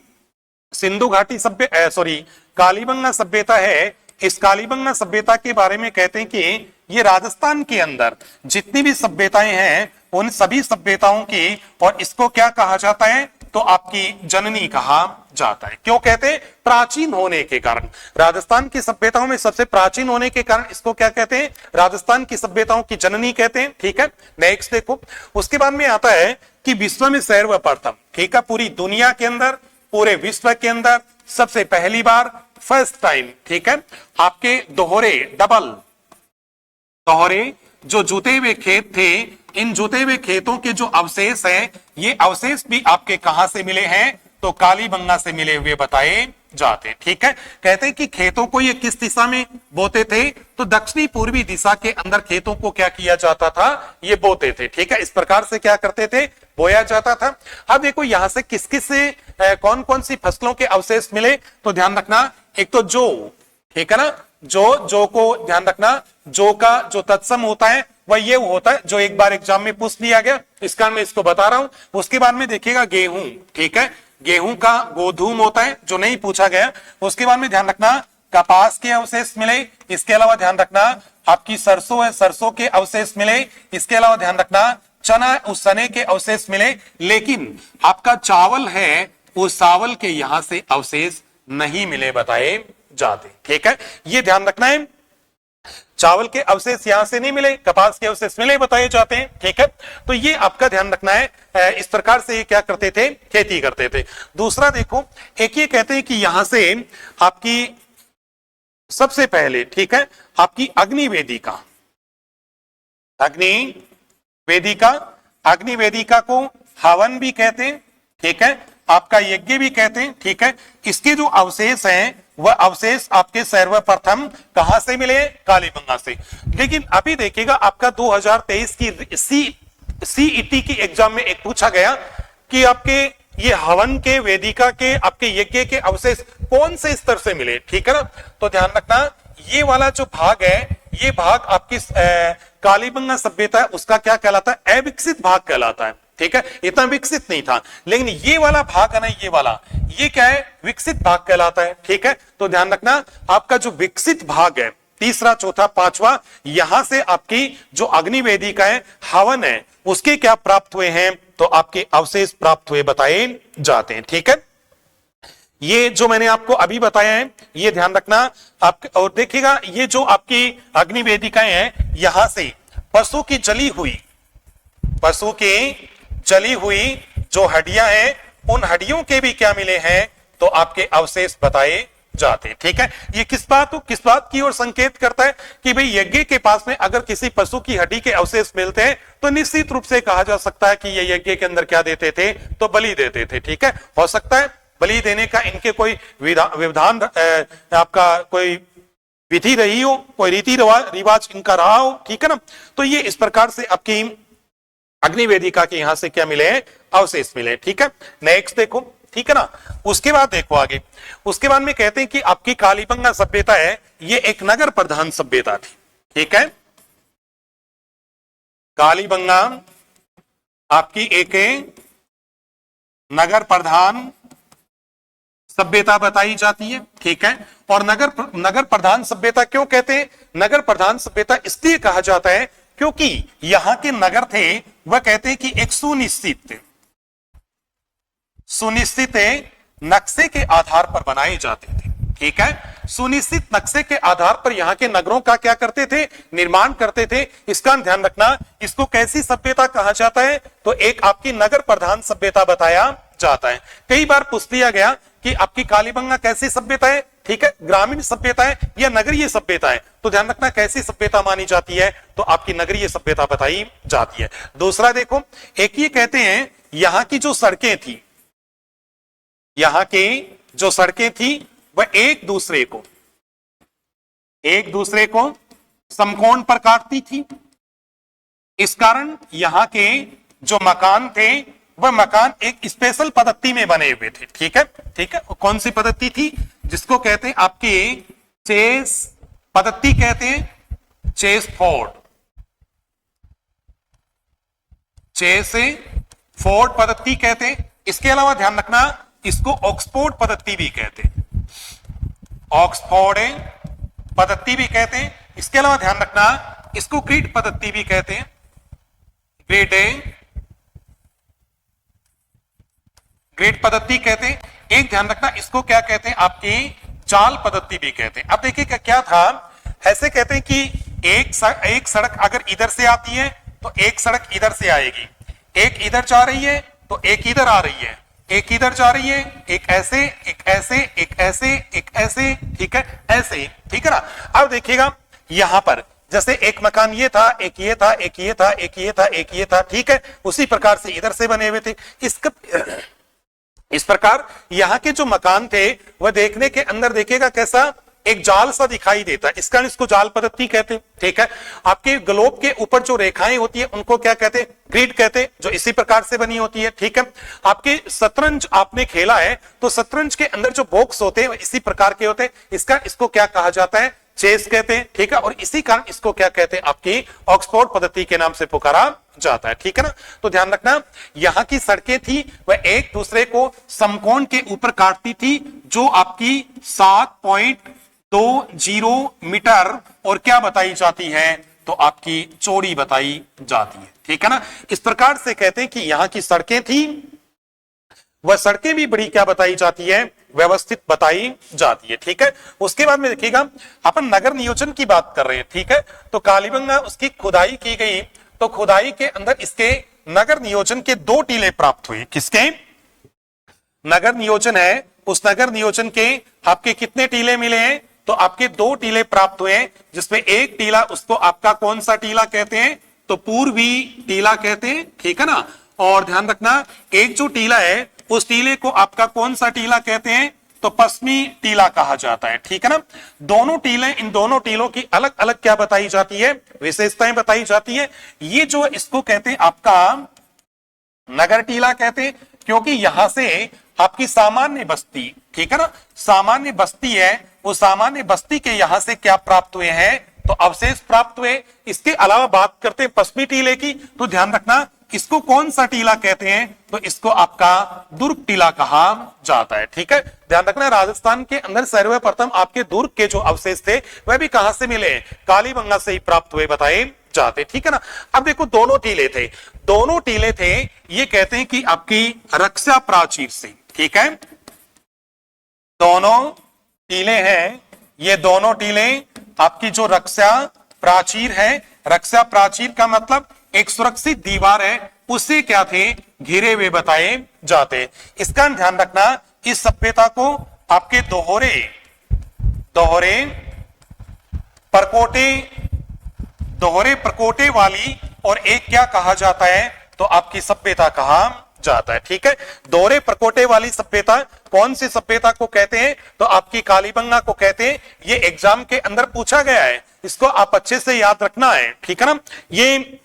[SPEAKER 1] सिंधु घाटी सभ्य सॉरी कालीबंगा सभ्यता है, इस कालीबंगा सभ्यता के बारे में कहते हैं कि ये राजस्थान के अंदर जितनी भी सभ्यताएं हैं उन सभी सभ्यताओं की, और इसको क्या कहा जाता है, तो आपकी जननी कहा जाता है। क्यों कहते हैं? प्राचीन होने के कारण, राजस्थान की सभ्यताओं में सबसे प्राचीन होने के कारण इसको क्या कहते हैं, राजस्थान की सभ्यताओं की जननी कहते हैं। ठीक है, नेक्स्ट देखो, उसके बाद में आता है कि विश्व में सर्वप्रथम, ठीक है, पूरी दुनिया के अंदर, पूरे विश्व के अंदर सबसे पहली बार, फर्स्ट टाइम, ठीक है, आपके दोहरे जो जुते हुए खेत थे, इन जुते हुए खेतों के जो अवशेष हैं, ये अवशेष भी आपके कहां से मिले हैं, तो कालीबंगा से मिले हुए बताए जाते हैं। ठीक है, कहते हैं कि खेतों को ये किस दिशा में बोते थे, तो दक्षिणी पूर्वी दिशा के अंदर खेतों को क्या किया जाता था, ये बोते थे। ठीक है, इस प्रकार से क्या करते थे, बोया जाता था। अब देखो यहां से किस किस से कौन कौन सी फसलों के अवशेष मिले, तो ध्यान रखना, एक तो जौ, ठीक है ना, जो को ध्यान रखना, जो का जो तत्सम होता है वह ये होता है जो एक बार एग्जाम में पूछ लिया गया, इस कारण मैं इसको बता रहा हूं। उसके बाद में देखिएगा गेहूं, ठीक है, गेहूं का गोधूम होता है जो नहीं पूछा गया। उसके बाद में ध्यान रखना कपास के अवशेष मिले, इसके अलावा ध्यान रखना आपकी सरसों है, सरसों के अवशेष मिले, इसके अलावा ध्यान रखना चना, उस चने के अवशेष मिले, लेकिन आपका चावल है उस चावल के यहां से अवशेष नहीं मिले बताए जाते। ठीक है, ये ध्यान रखना है, चावल के अवशेष यहां से नहीं मिले, कपास के अवशेष मिले बताए जाते हैं। ठीक है, तो ये आपका ध्यान रखना है, इस प्रकार से ये क्या करते थे, खेती करते थे। दूसरा देखो, एक ये कहते हैं कि यहां से आपकी सबसे पहले, ठीक है, आपकी अग्निवेदिका को हवन भी कहते हैं। ठीक है, आपका यज्ञ भी कहते हैं। ठीक है, इसके जो अवशेष हैं वह अवशेष आपके सर्वप्रथम कहां से मिले, कालीबंगा से। लेकिन अभी देखिएगा आपका 2023 की सीईटी की एग्जाम में एक पूछा गया कि आपके ये हवन के, वेदिका के, आपके यज्ञ के अवशेष कौन से स्तर से मिले। ठीक है ना, तो ध्यान रखना ये वाला जो भाग है, ये भाग आपकी कालीबंगा सभ्यता है उसका क्या कहलाता है, अविकसित भाग कहलाता है। ठीक है, इतना विकसित नहीं था, लेकिन ये वाला भाग है ना, ये वाला, ये क्या है, विकसित भाग कहलाता है। ठीक है, तो ध्यान रखना आपका जो विकसित भाग है, तीसरा, चौथा, पांचवा, यहां से आपकी जो अग्निवेदिका है, हवन है, उसके क्या प्राप्त हुए हैं, तो आपके अवशेष प्राप्त हुए बताए जाते हैं। ठीक है, ये जो मैंने आपको अभी बताया है ये ध्यान रखना आप। और देखिएगा ये जो आपकी अग्निवेदिकाएं हैं, यहां से पशु की जली हुई जो हड्डियां हैं, उन हड्डियों के भी क्या मिले हैं, तो आपके अवशेष बताए जाते हैं। ठीक है, ये किस बात की ओर संकेत करता है कि भाई यज्ञ के पास में अगर किसी पशु की हड्डी के अवशेष मिलते हैं तो निश्चित रूप से कहा जा सकता है कि ये यज्ञ के अंदर क्या देते थे, तो बलि देते थे। ठीक है, हो सकता है बलि देने का इनके कोई विधान आपका कोई विधि रही हो, कोई रीति रिवाज इनका रहा हो। ठीक है ना, तो ये इस प्रकार से आपकी अग्निवेदिका के यहां से क्या मिले, अवशेष मिले। ठीक है, नेक्स्ट देखो, ठीक है ना, उसके बाद देखो आगे, उसके बाद में कहते हैं कि आपकी कालीबंगा सभ्यता है, ये एक नगर प्रधान सभ्यता थी। ठीक है, कालीबंगा आपकी एक नगर प्रधान सभ्यता बताई जाती है। ठीक है, और नगर प्रधान सभ्यता क्यों कहते हैं, नगर प्रधान सभ्यता इसलिए कहा जाता है क्योंकि यहां के नगर थे वह कहते हैं कि एक सुनिश्चित नक्शे के आधार पर बनाए जाते थे। ठीक है, सुनिश्चित नक्शे के आधार पर यहाँ के नगरों का क्या करते थे, निर्माण करते थे। इसका ध्यान रखना, इसको कैसी सभ्यता कहा जाता है, तो एक आपकी नगर प्रधान सभ्यता बताया जाता है। कई बार पूछ लिया गया कि आपकी कालीबंगा कैसी सभ्यता है, ठीक है, ग्रामीण सभ्यता है या नगरीय सभ्यता है, तो ध्यान रखना कैसी सभ्यता मानी जाती है, तो आपकी नगरीय सभ्यता बताई जाती है। दूसरा देखो, एक ये कहते हैं यहां की जो सड़कें थी, यहां की जो सड़कें थी वह एक दूसरे को समकोण पर काटती थी। इस कारण यहां के जो मकान थे वह मकान एक स्पेशल पद्धति में बने हुए थे। ठीक है, ठीक है, कौन सी पद्धति थी, जिसको कहते हैं आपकी चेस पद्धति कहते हैं, चेस फोर्ट पद्धति कहते हैं। इसके अलावा ध्यान रखना इसको ऑक्सफोर्ड पद्धति भी कहते हैं, ऑक्सफोर्ड पद्धति भी कहते हैं। इसके अलावा ध्यान रखना इसको ग्रिड पद्धति भी कहते हैं, ग्रिड पद्धति कहते हैं। एक ध्यान रखना इसको क्या कहते हैं, आपकी जाल पद्धति भी कहते हैं। अब देखिए क्या था, ऐसे कहते हैं कि एक सड़क अगर इधर से आती है तो एक सड़क इधर से आएगी, एक इधर जा रही है तो एक इधर आ रही है, एक इधर जा रही है, एक ऐसे एक ऐसे एक ऐसे एक ऐसे, ठीक है, ऐसे, ठीक है ना। अब देखिएगा यहां पर जैसे एक मकान ये था, एक ये था, एक ये था, एक ये था, एक ये था, ठीक है, उसी प्रकार से इधर से बने हुए थे। इस प्रकार यहां के जो मकान थे वह देखने के अंदर देखिएगा कैसा एक जाल सा दिखाई देता है, इसका इसको जाल पद्धति कहते हैं, ठीक है। आपके ग्लोब के ऊपर जो रेखाएं होती है उनको क्या कहते हैं, ग्रिड कहते हैं, जो इसी प्रकार से बनी होती है, ठीक है। आपके शतरंज आपने खेला है तो शतरंज के अंदर जो बॉक्स होते हैं इसी प्रकार के होते हैं, इसको क्या कहा जाता है, चेस कहते हैं, ठीक है। और इसी कारण इसको क्या कहते हैं, आपकी ऑक्सफोर्ड पद्धति के नाम से पुकारा जाता है, ठीक है ना। तो ध्यान रखना यहां की सड़कें थी वह एक दूसरे को समकोण के ऊपर काटती थी, जो आपकी 7.20 मीटर और क्या बताई जाती है, तो आपकी चौड़ी बताई जाती है, ठीक है ना। इस प्रकार से कहते हैं कि यहां की सड़कें थी वह सड़कें भी बड़ी क्या बताई जाती है, व्यवस्थित बताई जाती है, ठीक है। उसके बाद में देखिएगा अपन नगर नियोजन की बात कर रहे हैं, ठीक है। तो कालीबंगा उसकी खुदाई की गई, तो खुदाई के अंदर इसके नगर नियोजन के 2 टीले प्राप्त हुए। किसके नगर नियोजन है, उस नगर नियोजन के आपके कितने टीले मिले हैं, तो आपके 2 टीले प्राप्त हुए, जिसमें एक टीला उसको आपका कौन सा टीला कहते हैं, तो पूर्वी टीला कहते हैं, ठीक है ना। और ध्यान रखना एक जो टीला है उस टीले को आपका कौन सा टीला कहते हैं, तो पश्चिमी टीला कहा जाता है, ठीक है ना। दोनों टीले, इन दोनों टीलों की अलग अलग क्या बताई जाती है, विशेषताएं बताई जाती है। ये जो इसको कहते हैं आपका नगर टीला कहते हैं, क्योंकि यहां से आपकी सामान्य बस्ती, ठीक है ना, सामान्य बस्ती है, वो सामान्य बस्ती के यहां से क्या प्राप्त हुए हैं, तो अवशेष प्राप्त हुए। इसके अलावा बात करते हैं पश्चिमी टीले की, तो ध्यान रखना इसको कौन सा टीला कहते हैं, तो इसको आपका दुर्ग टीला कहा जाता है, ठीक है। ध्यान रखना राजस्थान के अंदर सर्वप्रथम आपके दुर्ग के जो अवशेष थे वह भी कहां से मिले, कालीबंगा से ही प्राप्त हुए बताए जाते, ठीक है ना। अब देखो दोनों टीले थे, ये कहते हैं कि आपकी रक्षा प्राचीर से, ठीक है। दोनों टीले हैं, ये दोनों टीले आपकी जो रक्षा प्राचीर है, रक्षा प्राचीर का मतलब एक सुरक्षित दीवार है, उसे क्या थे, घिरे हुए बताए जाते। इसका ध्यान रखना इस सभ्यता को आपके दोहरे प्रकोटे वाली और एक क्या कहा जाता है, तो आपकी सभ्यता कहा जाता है, ठीक है। दोहरे प्रकोटे वाली सभ्यता कौन सी सभ्यता को कहते हैं, तो आपकी कालीबंगा को कहते हैं। ये एग्जाम के अंदर पूछा गया है, इसको आप अच्छे से याद रखना है, ठीक है ना। ये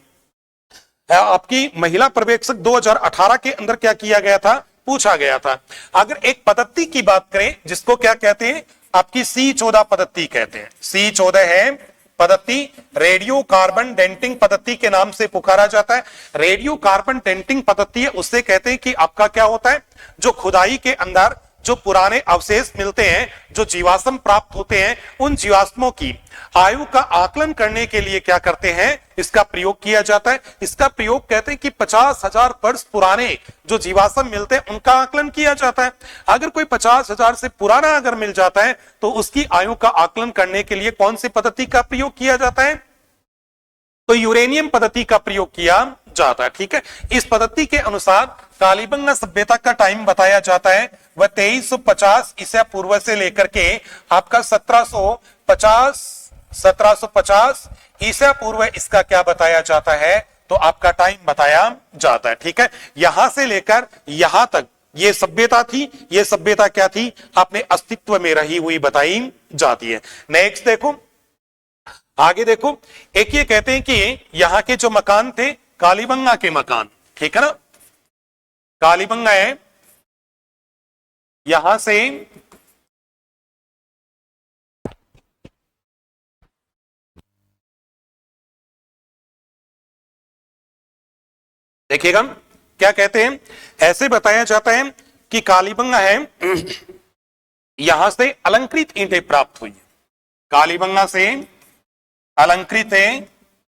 [SPEAKER 1] आपकी महिला पर्यवेक्षक 2018 के अंदर क्या किया गया था, पूछा गया था। अगर एक पद्धति की बात करें जिसको क्या कहते हैं, आपकी C14 पद्धति कहते हैं। C14 है पद्धति, रेडियो कार्बन डेंटिंग पद्धति के नाम से पुकारा जाता है। रेडियो कार्बन डेंटिंग पद्धति है, उससे कहते हैं कि आपका क्या होता है, जो खुदाई के अंदर जो पुराने अवशेष मिलते हैं, जो जीवाश्म प्राप्त होते हैं, उन जीवाश्मों की आयु का आकलन करने के लिए क्या करते हैं, इसका प्रयोग किया जाता है। इसका प्रयोग कहते हैं कि 50,000 वर्ष पुराने जो जीवाश्म मिलते हैं उनका आकलन किया जाता है। अगर कोई 50,000 से पुराना अगर मिल जाता है तो उसकी आयु का आकलन करने के लिए कौन सी पद्धति का प्रयोग किया जाता है, तो यूरेनियम पद्धति का प्रयोग किया जाता है, ठीक है। इस पद्धति के अनुसार कालीबंगा सभ्यता का टाइम बताया जाता है वह 2350 ईसा पूर्व से लेकर के आपका 1750 ईसा पूर्व इसका क्या बताया जाता है, तो आपका टाइम बताया जाता है, ठीक है। यहां से लेकर यहां तक ये सभ्यता थी, ये सभ्यता क्या थी, अपने अस्तित्व में रही हुई बताई जाती है। नेक्स्ट देखो, आगे देखो, एक ये कहते हैं कि यहां के जो मकान थे कालीबंगा के मकान, ठीक है ना, कालीबंगा है, यहां से देखिएगा क्या कहते हैं, ऐसे बताया जाता है कि कालीबंगा है यहां से अलंकृत ईंटें प्राप्त हुई है, कालीबंगा से अलंकृत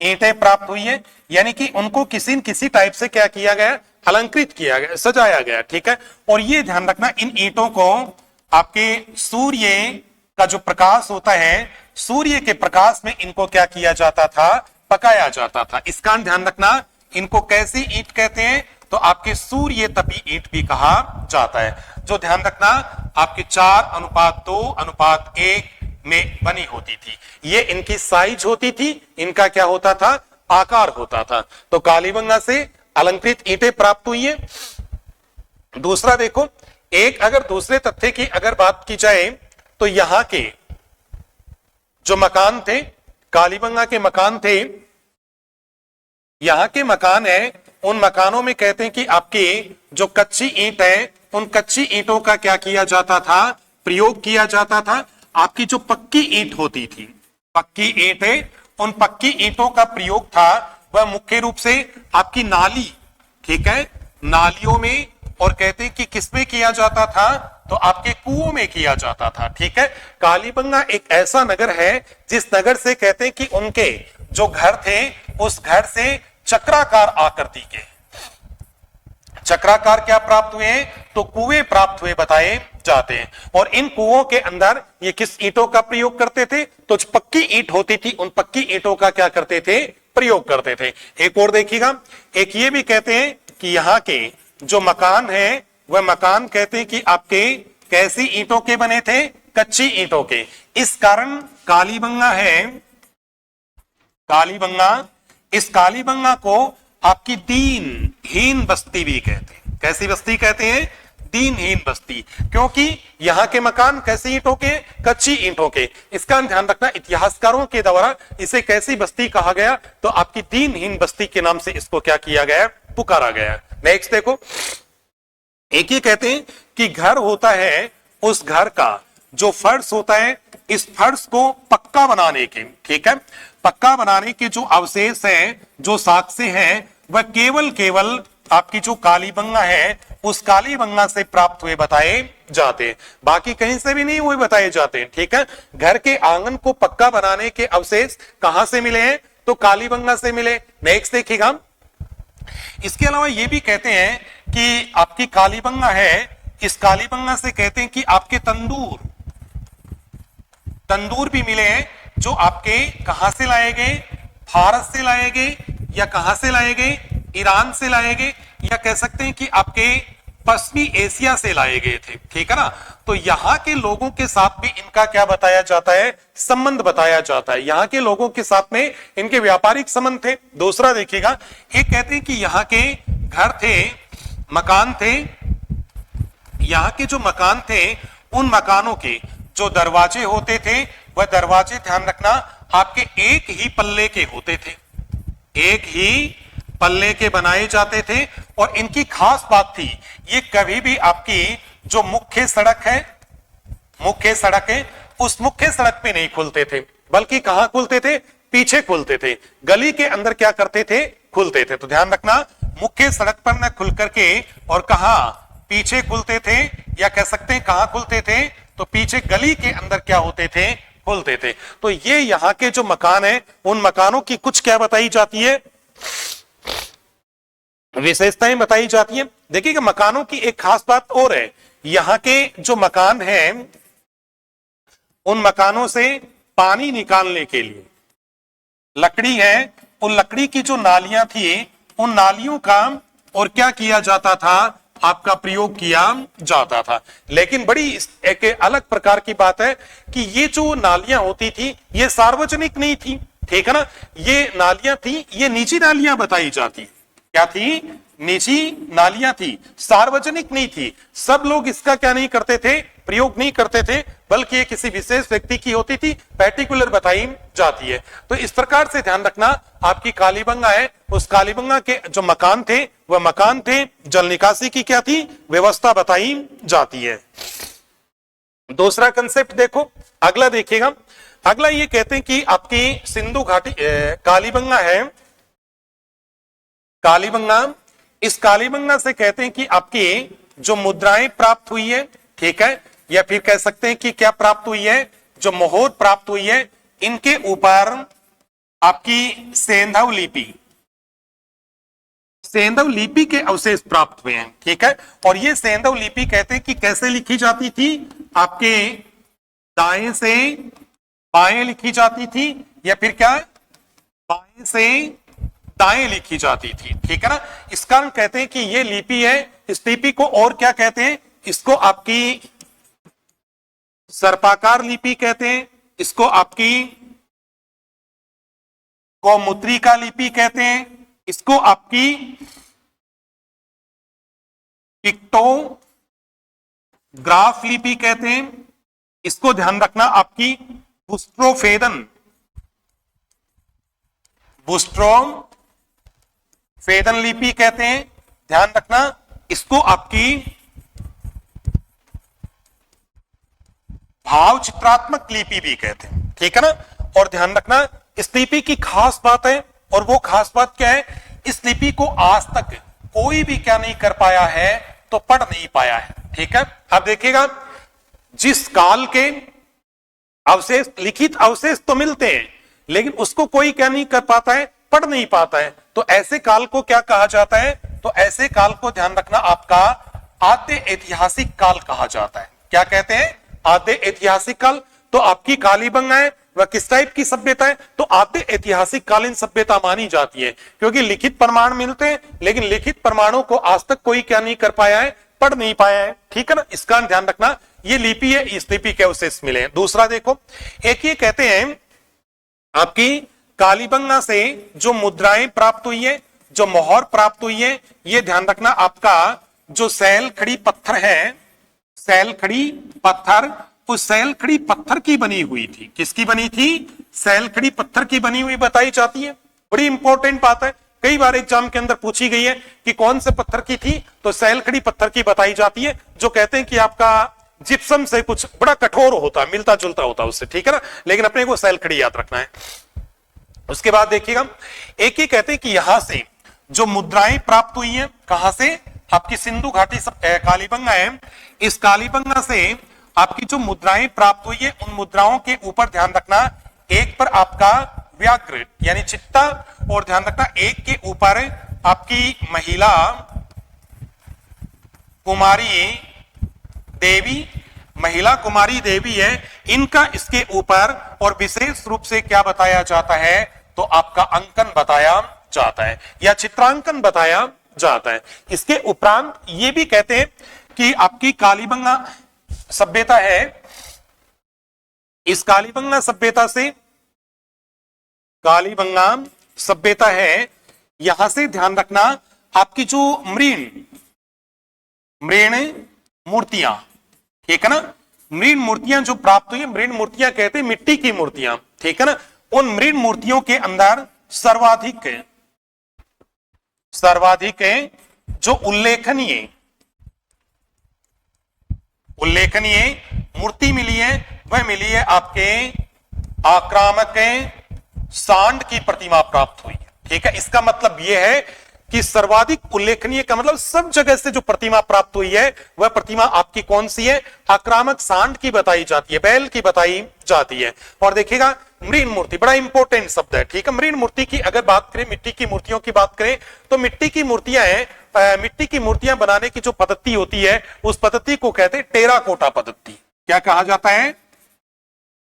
[SPEAKER 1] ईंटें प्राप्त हुई है, यानी कि उनको किसी न किसी टाइप से क्या किया गया, अलंकृत किया गया, सजाया गया, ठीक है। और ये ध्यान रखना, इन ईंटों को आपके सूर्य का जो प्रकाश होता है, सूर्य के प्रकाश में इनको क्या किया जाता था, पकाया जाता था। इसका ध्यान रखना, इनको कैसी ईंट कहते हैं, तो आपके सूर्य तपी ईंट भी कहा जाता है, जो ध्यान रखना आपके 4:2:1 में बनी होती थी। ये इनकी साइज होती थी, इनका क्या होता था, आकार होता था। तो कालीबंगा से अलंकृत ईंटें प्राप्त हुई है। दूसरा देखो, एक अगर दूसरे तथ्य की अगर बात की जाए तो यहां के जो मकान थे, कालीबंगा के मकान थे, यहां के मकान है, उन मकानों में कहते हैं कि आपकी जो कच्ची ईंट है, उन कच्ची ईंटों का क्या किया जाता था, प्रयोग किया जाता था। आपकी जो पक्की ईंट होती थी, पक्की ईंट है, उन पक्की ईंटों का प्रयोग था वह मुख्य रूप से आपकी नाली, ठीक है, नालियों में, और कहते हैं कि किसमें किया जाता था, तो आपके कुओं में किया जाता था, ठीक है। कालीबंगा एक ऐसा नगर है जिस नगर से कहते हैं कि उनके जो घर थे, उस घर से चक्राकार आकृति के, चक्राकार क्या प्राप्त हुए, तो कुएं प्राप्त हुए बताए जाते हैं। और इन कुओं के अंदर ये किस ईंटों का प्रयोग करते थे, तो जो पक्की ईंट होती थी, उन पक्की ईंटों का क्या करते थे, प्रयोग करते थे। एक और देखिएगा, एक ये भी कहते हैं कि यहाँ के जो मकान है, वह मकान कहते हैं कि आपके कैसी ईंटों के बने थे, कच्ची ईंटों के। इस कारण कालीबंगा है, कालीबंगा, इस कालीबंगा को आपकी दीनहीन बस्ती भी कहते हैं। कैसी बस्ती कहते हैं, दीनहीन बस्ती, क्योंकि यहां के मकान कैसी ईंटों के, कच्ची ईंटों के। इसका ध्यान रखना, इतिहासकारों के द्वारा इसे कैसी बस्ती कहा गया, तो आपकी दीनहीन बस्ती के नाम से इसको क्या किया गया, पुकारा गया। नेक्स्ट देखो, एक ये कहते हैं कि घर होता है, उस घर का जो फर्श होता है, इस फर्श को पक्का बनाने के, ठीक है, पक्का बनाने के जो अवशेष हैं, जो साक्ष्य हैं, वह केवल आपकी जो कालीबंगा है, उस कालीबंगा से प्राप्त हुए बताए जाते हैं, बाकी कहीं से भी नहीं हुए बताए जाते हैं, ठीक है। घर के आंगन को पक्का बनाने के अवशेष कहां से मिले हैं, तो कालीबंगा से मिले। नेक्स्ट देखिएगा, इसके अलावा ये भी कहते हैं कि आपकी कालीबंगा है, इस कालीबंगा से कहते हैं कि आपके तंदूर भी मिले हैं, जो आपके कहां से लाए गए, भारत से लाए गए, या कहां से लाए गए, ईरान से लाए गए, या कह सकते हैं कि आपके पश्चिमी एशिया से लाए गए थे, ठीक है ना। तो यहां के लोगों के साथ भी इनका क्या बताया जाता है, संबंध बताया जाता है। यहां के लोगों के साथ में इनके व्यापारिक संबंध थे। दूसरा देखिएगा, एक कहते हैं कि यहां के घर थे, मकान थे, यहां के जो मकान थे, उन मकानों के जो दरवाजे होते थे, वह दरवाजे ध्यान रखना आपके एक ही पल्ले के होते थे, एक ही पल्ले के बनाए जाते थे। और इनकी खास बात थी, ये कभी भी आपकी जो मुख्य सड़क है, उस मुख्य सड़क पे नहीं खुलते थे, बल्कि कहां खुलते थे, पीछे खुलते थे, गली के अंदर क्या करते थे, खुलते थे। तो ध्यान रखना, मुख्य सड़क पर न खुल करके और कहा पीछे खुलते थे, या कह सकते हैं कहां खुलते थे, तो पीछे गली के अंदर क्या होते थे, खुलते थे। तो ये यहां के जो मकान है, उन मकानों की कुछ क्या बताई जाती है, विशेषताएं बताई जाती हैं। देखिएगा, मकानों की एक खास बात और है, यहां के जो मकान हैं, उन मकानों से पानी निकालने के लिए लकड़ी है, उन लकड़ी की जो नालियां थी, उन नालियों का और क्या किया जाता था, आपका प्रयोग किया जाता था। लेकिन बड़ी एक अलग प्रकार की बात है कि ये जो नालियां होती थी, ये सार्वजनिक नहीं थी, ठीक है ना। ये नालियां थी, ये निजी नालियां बताई जाती, क्या थी, निजी नालियां थी, सार्वजनिक नहीं थी। सब लोग इसका क्या नहीं करते थे, प्रयोग नहीं करते थे, बल्कि ये किसी विशेष व्यक्ति की होती थी, पर्टिकुलर बताई जाती है। तो इस प्रकार से ध्यान रखना, आपकी कालीबंगा है, उस कालीबंगा के जो मकान थे, वह मकान थे, जल निकासी की क्या थी, व्यवस्था बताई जाती है। दूसरा कंसेप्ट देखो, अगला देखिएगा, अगला ये कहते हैं कि आपकी सिंधु घाटी कालीबंगा है, कालीबंगा, इस कालीबंगा से कहते हैं कि आपकी जो मुद्राएं प्राप्त हुई है, ठीक है, या फिर कह सकते हैं कि क्या प्राप्त हुई है, जो मोहर प्राप्त हुई है, इनके ऊपर आपकी सेंधव लिपि के अवशेष प्राप्त हुए हैं, ठीक है। और ये सेंधव लिपि कहते हैं कि कैसे लिखी जाती थी, आपके दाएं से बाएं लिखी जाती थी, या फिर क्या बाएं से दाएं लिखी जाती थी, ठीक है ना। इस कारण कहते हैं कि ये लिपि है। इस लिपि को और क्या कहते हैं, इसको आपकी सर्पाकार लिपि कहते हैं, इसको आपकी कौमुद्रिका लिपि कहते हैं, इसको आपकी पिक्टोग्राफ लिपि कहते हैं, इसको ध्यान रखना आपकी बुस्ट्रोफेदन लिपि कहते हैं, ध्यान रखना। इसको आपकी भाव चित्रात्मक लिपि भी कहते हैं, ठीक है ना। और ध्यान रखना इस लिपि की खास बात है, और वो खास बात क्या है, इस लिपि को आज तक कोई भी क्या नहीं कर पाया है, तो पढ़ नहीं पाया है, ठीक है। अब देखिएगा, जिस काल के अवशेष, लिखित अवशेष तो मिलते हैं, लेकिन उसको कोई क्या नहीं कर पाता है, पढ़ नहीं पाता है, तो ऐसे काल को क्या कहा जाता है, तो ऐसे काल को ध्यान रखना आपका आद्य ऐतिहासिक काल कहा जाता है। क्या कहते हैं, आद्य ऐतिहासिक काल। तो आपकी कालीबंगा है वह किस टाइप की सभ्यता है, तो आद्य ऐतिहासिक कालीन सभ्यता मानी जाती है, क्योंकि लिखित प्रमाण मिलते हैं, लेकिन लिखित प्रमाणों को आज तक कोई क्या नहीं कर पाया है, पढ़ नहीं पाया है, ठीक है ना। इसका ध्यान रखना, ये लिपि है, इस लिपि के अवशेष मिले हैं। दूसरा देखो, एक ये कहते हैं आपकी कालीबंगा से जो मुद्राएं प्राप्त हुई है, जो मोहर प्राप्त हुई है, ये ध्यान रखना आपका जो सैल खड़ी पत्थर है, सैल खड़ी पत्थर, उस सैल खड़ी पत्थर की बनी हुई थी। किसकी बनी थी, सैल खड़ी पत्थर की बनी हुई बताई जाती है। बड़ी इंपॉर्टेंट बात है, कई बार एग्जाम के अंदर पूछी गई है कि कौन से पत्थर की थी, तो सैल खड़ी पत्थर की बताई जाती है, जो कहते हैं कि आपका जिप्सम से कुछ बड़ा कठोर होता है, मिलता जुलता होता है उससे, ठीक है ना, लेकिन अपने को सैल खड़ी याद रखना है। उसके बाद देखिएगा, एक ही कहते हैं कि यहां से जो मुद्राएं प्राप्त हुई हैं, कहां से, आपकी सिंधु घाटी कालीबंगा है, इस कालीबंगा से आपकी जो मुद्राएं प्राप्त हुई है, उन मुद्राओं के ऊपर ध्यान रखना, एक पर आपका व्याघ्र यानी चित्ता, और ध्यान रखना एक के ऊपर आपकी महिला कुमारी देवी है, इनका इसके ऊपर और विशेष रूप से क्या बताया जाता है, तो आपका अंकन बताया जाता है या चित्रांकन बताया जाता है। इसके उपरांत ये भी कहते हैं कि आपकी कालीबंगा सभ्यता है, इस कालीबंगा सभ्यता है, यहां से ध्यान रखना आपकी जो मृण मूर्तियां, ठीक है ना, मृण मूर्तियां जो प्राप्त हुई, मृण मूर्तियां कहते हैं मिट्टी की मूर्तियां, ठीक है ना। उन मृण मूर्तियों के अंदर सर्वाधिक जो उल्लेखनीय मूर्ति मिली है, वह मिली है आपके आक्रामक सांड की प्रतिमा प्राप्त हुई है, ठीक है। इसका मतलब यह है कि सर्वाधिक उल्लेखनीय का मतलब सब जगह से जो प्रतिमा प्राप्त हुई है, वह प्रतिमा आपकी कौन सी है, आक्रामक सांड की बताई जाती है, बैल की बताई जाती है। और देखिएगा, मृण मूर्ति बड़ा इंपॉर्टेंट शब्द है, ठीक है। मृण मूर्ति की अगर बात करें, मिट्टी की मूर्तियों की बात करें, तो मिट्टी की मूर्तियां हैं, मिट्टी की मूर्तियां बनाने की जो पद्धति होती है, उस पद्धति को कहते हैं टेराकोटा पद्धति। क्या कहा जाता है,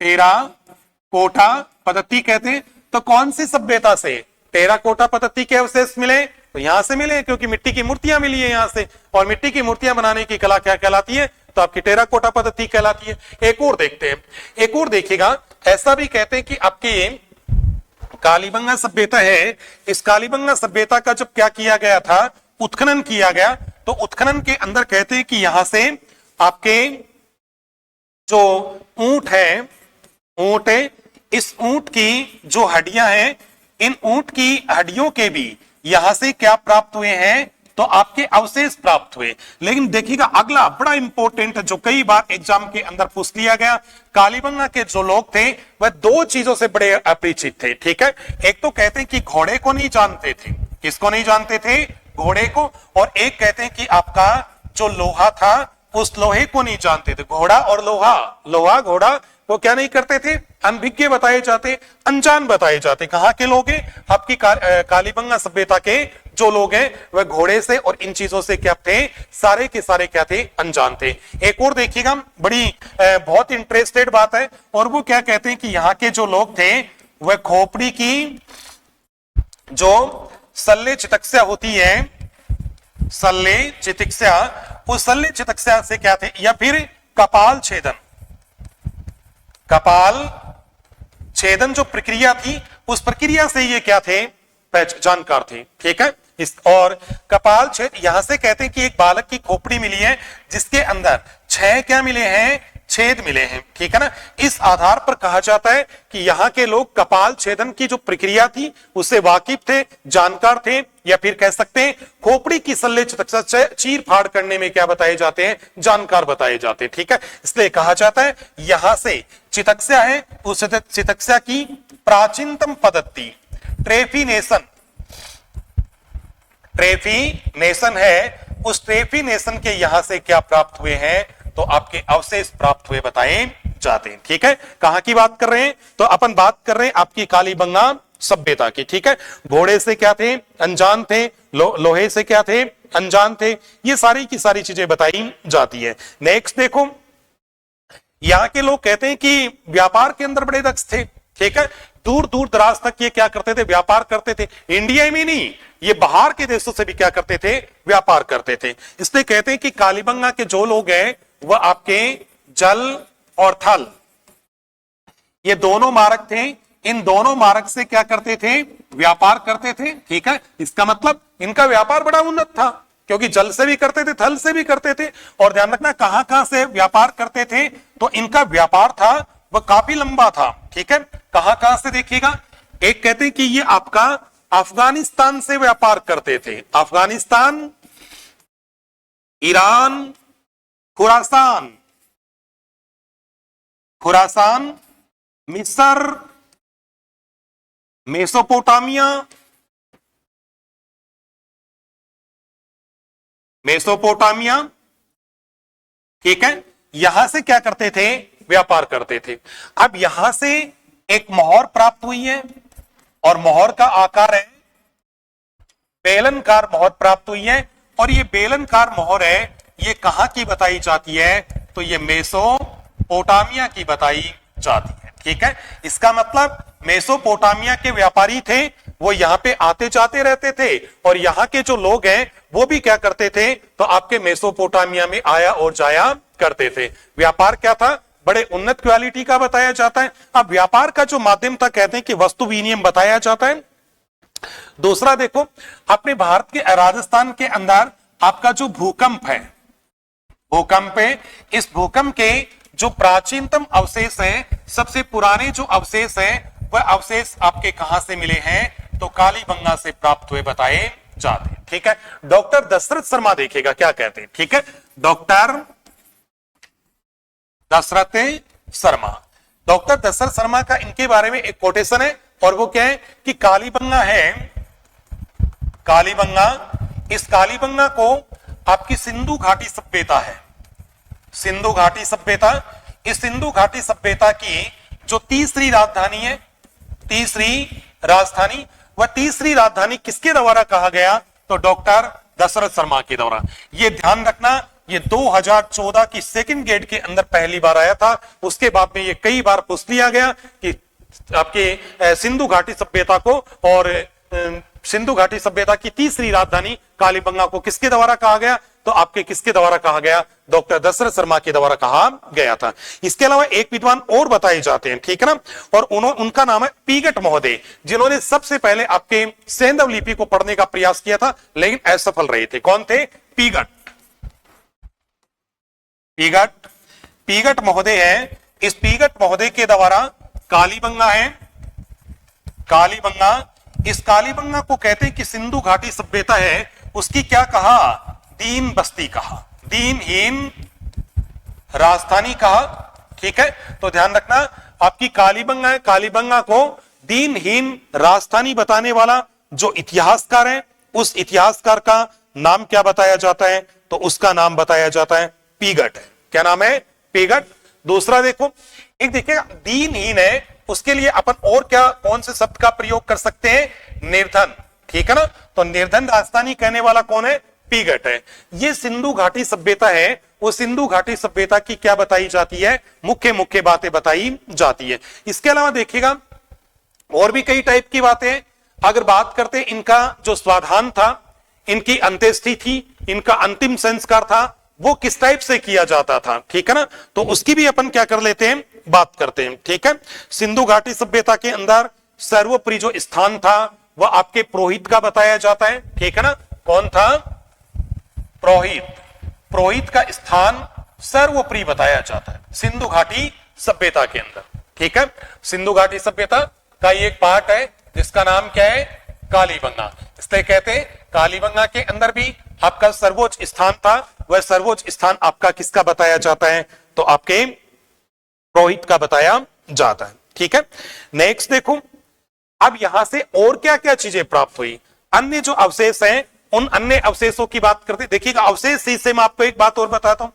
[SPEAKER 1] टेराकोटा पद्धति कहते हैं। तो कौन सी सभ्यता से टेराकोटा पद्धति के अवशेष मिले, तो यहां से मिले, क्योंकि मिट्टी की मूर्तियां मिली है यहां से, और मिट्टी की मूर्तियां बनाने की कला क्या कहलाती है, तो आपकी टेराकोटा पद्धति कहलाती है। एक और देखते हैं, एक और देखिएगा, ऐसा भी कहते हैं कि आपकी कालीबंगा सभ्यता है, इस कालीबंगा सभ्यता का जब क्या किया गया था, उत्खनन किया गया, तो उत्खनन के अंदर कहते हैं कि यहां से आपके जो ऊंट है, इस ऊंट की जो हड्डियां हैं, इन ऊंट की हड्डियों के भी यहां से क्या प्राप्त हुए हैं, तो आपके अवशेष प्राप्त हुए। लेकिन देखिएगा, अगला बड़ा इंपॉर्टेंट है, जो कई बार एग्जाम के अंदर पूछ लिया गया, कालीबंगा के जो लोग थे वह दो चीजों से बड़े अपरिचित थे, ठीक है। एक तो कहते हैं कि घोड़े को नहीं जानते थे, किसको नहीं जानते थे, घोड़े को, और एक कहते हैं कि आपका जो लोहा था उस लोहे को नहीं जानते थे। घोड़ा और लोहा घोड़ा वो क्या नहीं करते थे, अनभिज्ञ बताए जाते, अनजान बताए जाते। कहां के लोग हैं, आपकी कालीबंगा सभ्यता के जो लोग हैं वह घोड़े से और इन चीजों से क्या थे, सारे के सारे क्या थे, अनजान थे। एक और देखिएगा, बड़ी बहुत इंटरेस्टेड बात है, और वो क्या कहते हैं कि यहाँ के जो लोग थे वह खोपड़ी की जो शल्य चिकित्सा होती है, शल्य चिकित्सा, उस शल्य चिकित्सा से क्या थे, या फिर कपाल छेदन जो प्रक्रिया थी उस प्रक्रिया से ये क्या थे, जानकार थे। ठीक है, इस और कपाल छेद, यहां से कहते हैं कि एक बालक की खोपड़ी मिली है जिसके अंदर 6 क्या मिले हैं, छेद मिले हैं। ठीक है ना, इस आधार पर कहा जाता है कि यहाँ के लोग कपाल छेदन की जो प्रक्रिया थी उससे वाकिफ थे, जानकार थे, या फिर कह सकते हैं खोपड़ी की शल्य चिकित्सा चीर फाड़ करने में क्या बताए जाते हैं, जानकार बताए जाते हैं। ठीक है, इसलिए कहा जाता है यहां से चिकित्सा है, उस चिकित्सा की प्राचीनतम पद्धति ट्रेफिनेशन है, उस ट्रेफिनेशन के यहां से क्या प्राप्त हुए हैं, तो आपके अवशेष प्राप्त हुए बताए जाते हैं। ठीक है, कहां की बात कर रहे हैं, तो अपन बात कर रहे हैं आपकी कालीबंगा सभ्यता की। ठीक है, घोड़े से क्या थे, अनजान थे, लोहे से क्या थे, अनजान थे, ये सारी की सारी चीजें बताई जाती है। नेक्स्ट देखो, यहां के लोग कहते हैं कि व्यापार के अंदर बड़े दक्ष थे। ठीक है, दूर दूर दराज तक ये क्या करते थे, व्यापार करते थे। इंडिया में नहीं, ये बाहर के देशों से भी क्या करते थे, व्यापार करते थे। इसलिए कहते हैं कि कालीबंगा के जो लोग हैं वह आपके जल और थल, ये दोनों मार्ग थे, इन दोनों मार्ग से क्या करते थे, व्यापार करते थे। ठीक है, इसका मतलब इनका व्यापार बड़ा उन्नत था, क्योंकि जल से भी करते थे, थल से भी करते थे। और ध्यान रखना कहां कहां से व्यापार करते थे, तो इनका व्यापार था वह काफी लंबा था। ठीक है, कहां कहां से देखिएगा, एक कहते हैं कि ये आपका अफगानिस्तान से व्यापार करते थे, अफगानिस्तान, ईरान, खुरासान, मिस्र, मेसोपोटामिया। ठीक है, यहां से क्या करते थे, व्यापार करते थे। अब यहां से एक मोहर प्राप्त हुई है, और मोहर का आकार है बेलनकार मोहर प्राप्त हुई है, और ये बेलनकार मोहर है, ये कहां की बताई जाती है, तो ये मेसोपोटामिया की बताई जाती है। ठीक है, इसका मतलब मेसोपोटामिया के व्यापारी थे, वो यहां पे आते जाते रहते थे, और यहां के जो लोग हैं वो भी क्या करते थे, तो आपके मेसोपोटामिया में आया और जाया करते थे। व्यापार क्या था, बड़े उन्नत क्वालिटी का बताया जाता है। अब व्यापार का जो माध्यम था कहते हैं कि वस्तु विनिमय बताया जाता है। दूसरा देखो, अपने भारत के राजस्थान के अंदर आपका जो भूकंप है, इस भूकंप के जो प्राचीनतम अवशेष है, सबसे पुराने जो अवशेष है, वह अवशेष आपके कहां से मिले हैं, तो कालीबंगा से प्राप्त हुए बताए जाते हैं। ठीक है, डॉक्टर दशरथ शर्मा देखिएगा क्या कहते हैं। ठीक है, डॉक्टर दशरथ शर्मा का इनके बारे में एक कोटेशन है, और वो क्या है कि कालीबंगा है, इस कालीबंगा को आपकी सिंधु घाटी सभ्यता है, सिंधु घाटी सभ्यता, इस सिंधु घाटी सभ्यता की जो तीसरी राजधानी, वह तीसरी राजधानी किसके द्वारा कहा गया, तो डॉक्टर दशरथ शर्मा के द्वारा। ये ध्यान रखना, ये 2014 की सेकंड गेट के अंदर पहली बार आया था, उसके बाद में ये कई बार पूछ लिया गया कि आपके सिंधु घाटी सभ्यता को, और सिंधु घाटी सभ्यता की तीसरी राजधानी कालीबंगा को किसके द्वारा कहा गया, तो आपके किसके द्वारा कहा गया, डॉक्टर दशरथ शर्मा के द्वारा कहा गया था। इसके अलावा एक विद्वान और बताए जाते हैं। ठीक है ना, और उनका नाम है पीगट महोदय, जिन्होंने सबसे पहले आपके सैंधव लिपि को पढ़ने का प्रयास किया था, लेकिन असफल रहे थे। कौन थे, पीगट महोदय है। इस पीगट महोदय के द्वारा कालीबंगा है, इस कालीबंगा को कहते हैं कि सिंधु घाटी सभ्यता है, उसकी क्या कहा, दीन बस्ती कहा, दीनहीन राजधानी कहा। ठीक है, तो ध्यान रखना, आपकी कालीबंगा है, कालीबंगा को दीनहीन राजधानी बताने वाला जो इतिहासकार है, उस इतिहासकार का नाम क्या बताया जाता है? तो उसका नाम बताया जाता है पीगट। क्या नाम है? पीगट। दूसरा देखो, एक देखिएगा दीनहीन है, उसके लिए अपन और क्या कौन से शब्द का प्रयोग कर सकते हैं? निर्धन। ठीक है ना, तो निर्धन राजस्थानी कहने वाला कौन है? पीगट है। ये सिंधु घाटी सभ्यता है, वो सिंधु घाटी सभ्यता की क्या बताई जाती है? मुख्य मुख्य बातें बताई जाती है। इसके अलावा देखिएगा और भी कई टाइप की बातें। अगर बात करते इनका जो स्वाधान था, इनकी अंत्येष्टि थी, इनका अंतिम संस्कार था, वो किस टाइप से किया जाता था? ठीक है ना, तो उसकी भी अपन क्या कर लेते हैं? बात करते हैं। ठीक है, सिंधु घाटी सभ्यता के अंदर सर्वोपरि जो स्थान था वह आपके पुरोहित का बताया जाता है। ठीक है ना, कौन था? पुरोहित। पुरोहित का स्थान सर्वोपरि बताया जाता है सिंधु घाटी सभ्यता के अंदर। ठीक है, सिंधु घाटी सभ्यता का एक पार्ट है जिसका नाम क्या है? कालीबंगा। इसलिए कहते हैं कालीबंगा के अंदर भी आपका सर्वोच्च स्थान था, वह सर्वोच्च स्थान आपका किसका बताया जाता है? तो आपके पुरोहित का बताया जाता है। ठीक है, नेक्स्ट देखो, अब यहां से और क्या क्या चीजें प्राप्त हुई? अन्य जो अवशेष हैं, उन अन्य अवशेषों की बात करते। देखिएगा अवशेष से मैं आपको एक बात और बताता हूं,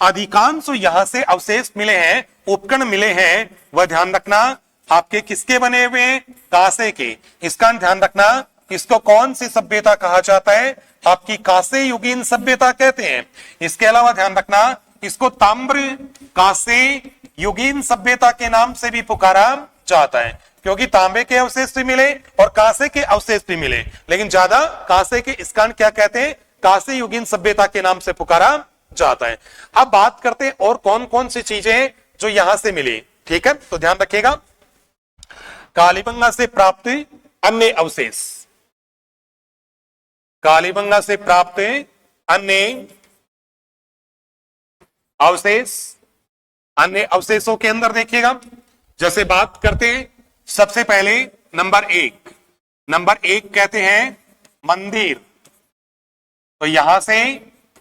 [SPEAKER 1] अधिकांश यहां से अवशेष मिले हैं, उपकरण मिले हैं, वह ध्यान रखना आपके किसके बने हुए हैं? कांसे के। इसका ध्यान रखना, इसको कौन सी सभ्यता कहा जाता है? आपकी कांसे युगीन सभ्यता कहते हैं। इसके अलावा ध्यान रखना, इसको ताम्र कांसे युगीन सभ्यता के नाम से भी पुकारा जाता है, क्योंकि तांबे के अवशेष भी मिले और कांसे के अवशेष भी मिले, लेकिन ज्यादा कांसे के। इसका क्या कहते हैं? कांसे युगीन सभ्यता के नाम से पुकारा जाता है। अब बात करते हैं और कौन कौन सी चीजें जो यहां से मिली। ठीक है, तो ध्यान रखिएगा, कालीबंगा से प्राप्त अन्य अवशेष, कालीबंगा से प्राप्त अन्य अवशेष, अन्य अवशेषों के अंदर देखिएगा, जैसे बात करते हैं सबसे पहले नंबर एक कहते हैं मंदिर। तो यहां से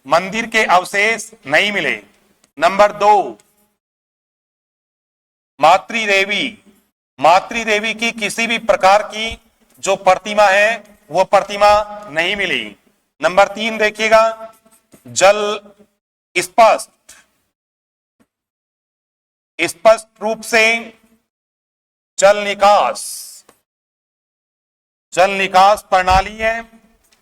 [SPEAKER 1] मंदिर के अवशेष नहीं मिले। नंबर 2 मातृदेवी, मातृदेवी की किसी भी प्रकार की जो प्रतिमा है वो प्रतिमा नहीं मिली। नंबर 3 देखिएगा जल स्पष्ट रूप से जल निकास प्रणाली है,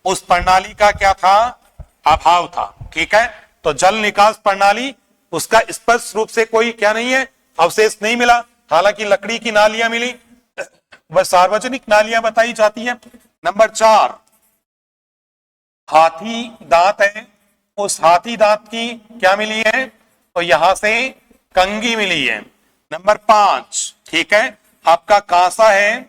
[SPEAKER 1] उस प्रणाली का क्या था? अभाव था। ठीक है, तो जल निकास प्रणाली उसका स्पष्ट रूप से कोई क्या नहीं है? अवशेष नहीं मिला। हालांकि लकड़ी की नालियां मिली, वह सार्वजनिक नालियां बताई जाती है। नंबर 4 हाथी दांत है, उस हाथी दांत की क्या मिली है? तो यहां से कंगी मिली है। नंबर 5 ठीक है, आपका कांसा है,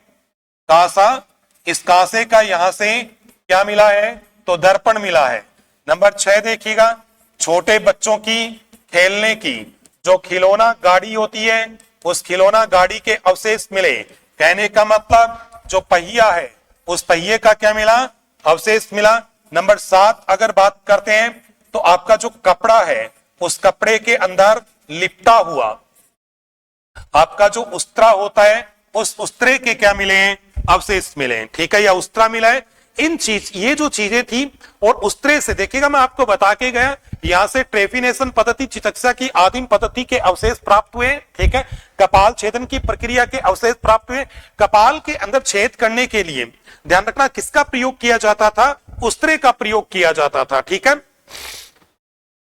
[SPEAKER 1] कांसा, इस कांसे का यहां से क्या मिला है? तो दर्पण मिला है। नंबर 6 देखिएगा छोटे बच्चों की खेलने की जो खिलौना गाड़ी होती है, उस खिलौना गाड़ी के अवशेष मिले। कहने का मतलब जो पहिया है उस पहिए का क्या मिला? अवशेष मिला। नंबर 7 अगर बात करते हैं तो आपका जो कपड़ा है उस कपड़े के अंदर लिपटा हुआ आपका जो उस्त्रा होता है, उस उस्त्रे के क्या मिले हैं? अवशेष मिले हैं। ठीक है, या उस्त्रा मिला है। ये जो चीजें थी और उस्त्रे से देखिएगा मैं आपको बता के गया, यहां से ट्रेफिनेशन पद्धति चिकित्सा की आदिम पद्धति के अवशेष प्राप्त हुए। ठीक है, कपाल छेदन की प्रक्रिया के अवशेष प्राप्त हुए। कपाल के अंदर छेद करने के लिए ध्यान रखना किसका प्रयोग किया जाता था? उस्त्रे का प्रयोग किया जाता था। ठीक है,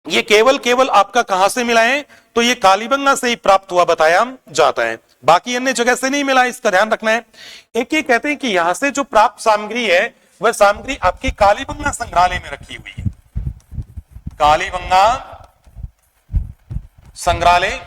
[SPEAKER 1] ये केवल आपका कहां से मिला है? तो ये कालीबंगा से ही प्राप्त हुआ बताया जाता है, बाकी अन्य जगह से नहीं मिला, इसका ध्यान रखना है। एक ये कहते हैं कि यहां से जो प्राप्त सामग्री है वह सामग्री आपकी कालीबंगा संग्रहालय में रखी हुई है। कालीबंगा संग्रहालय,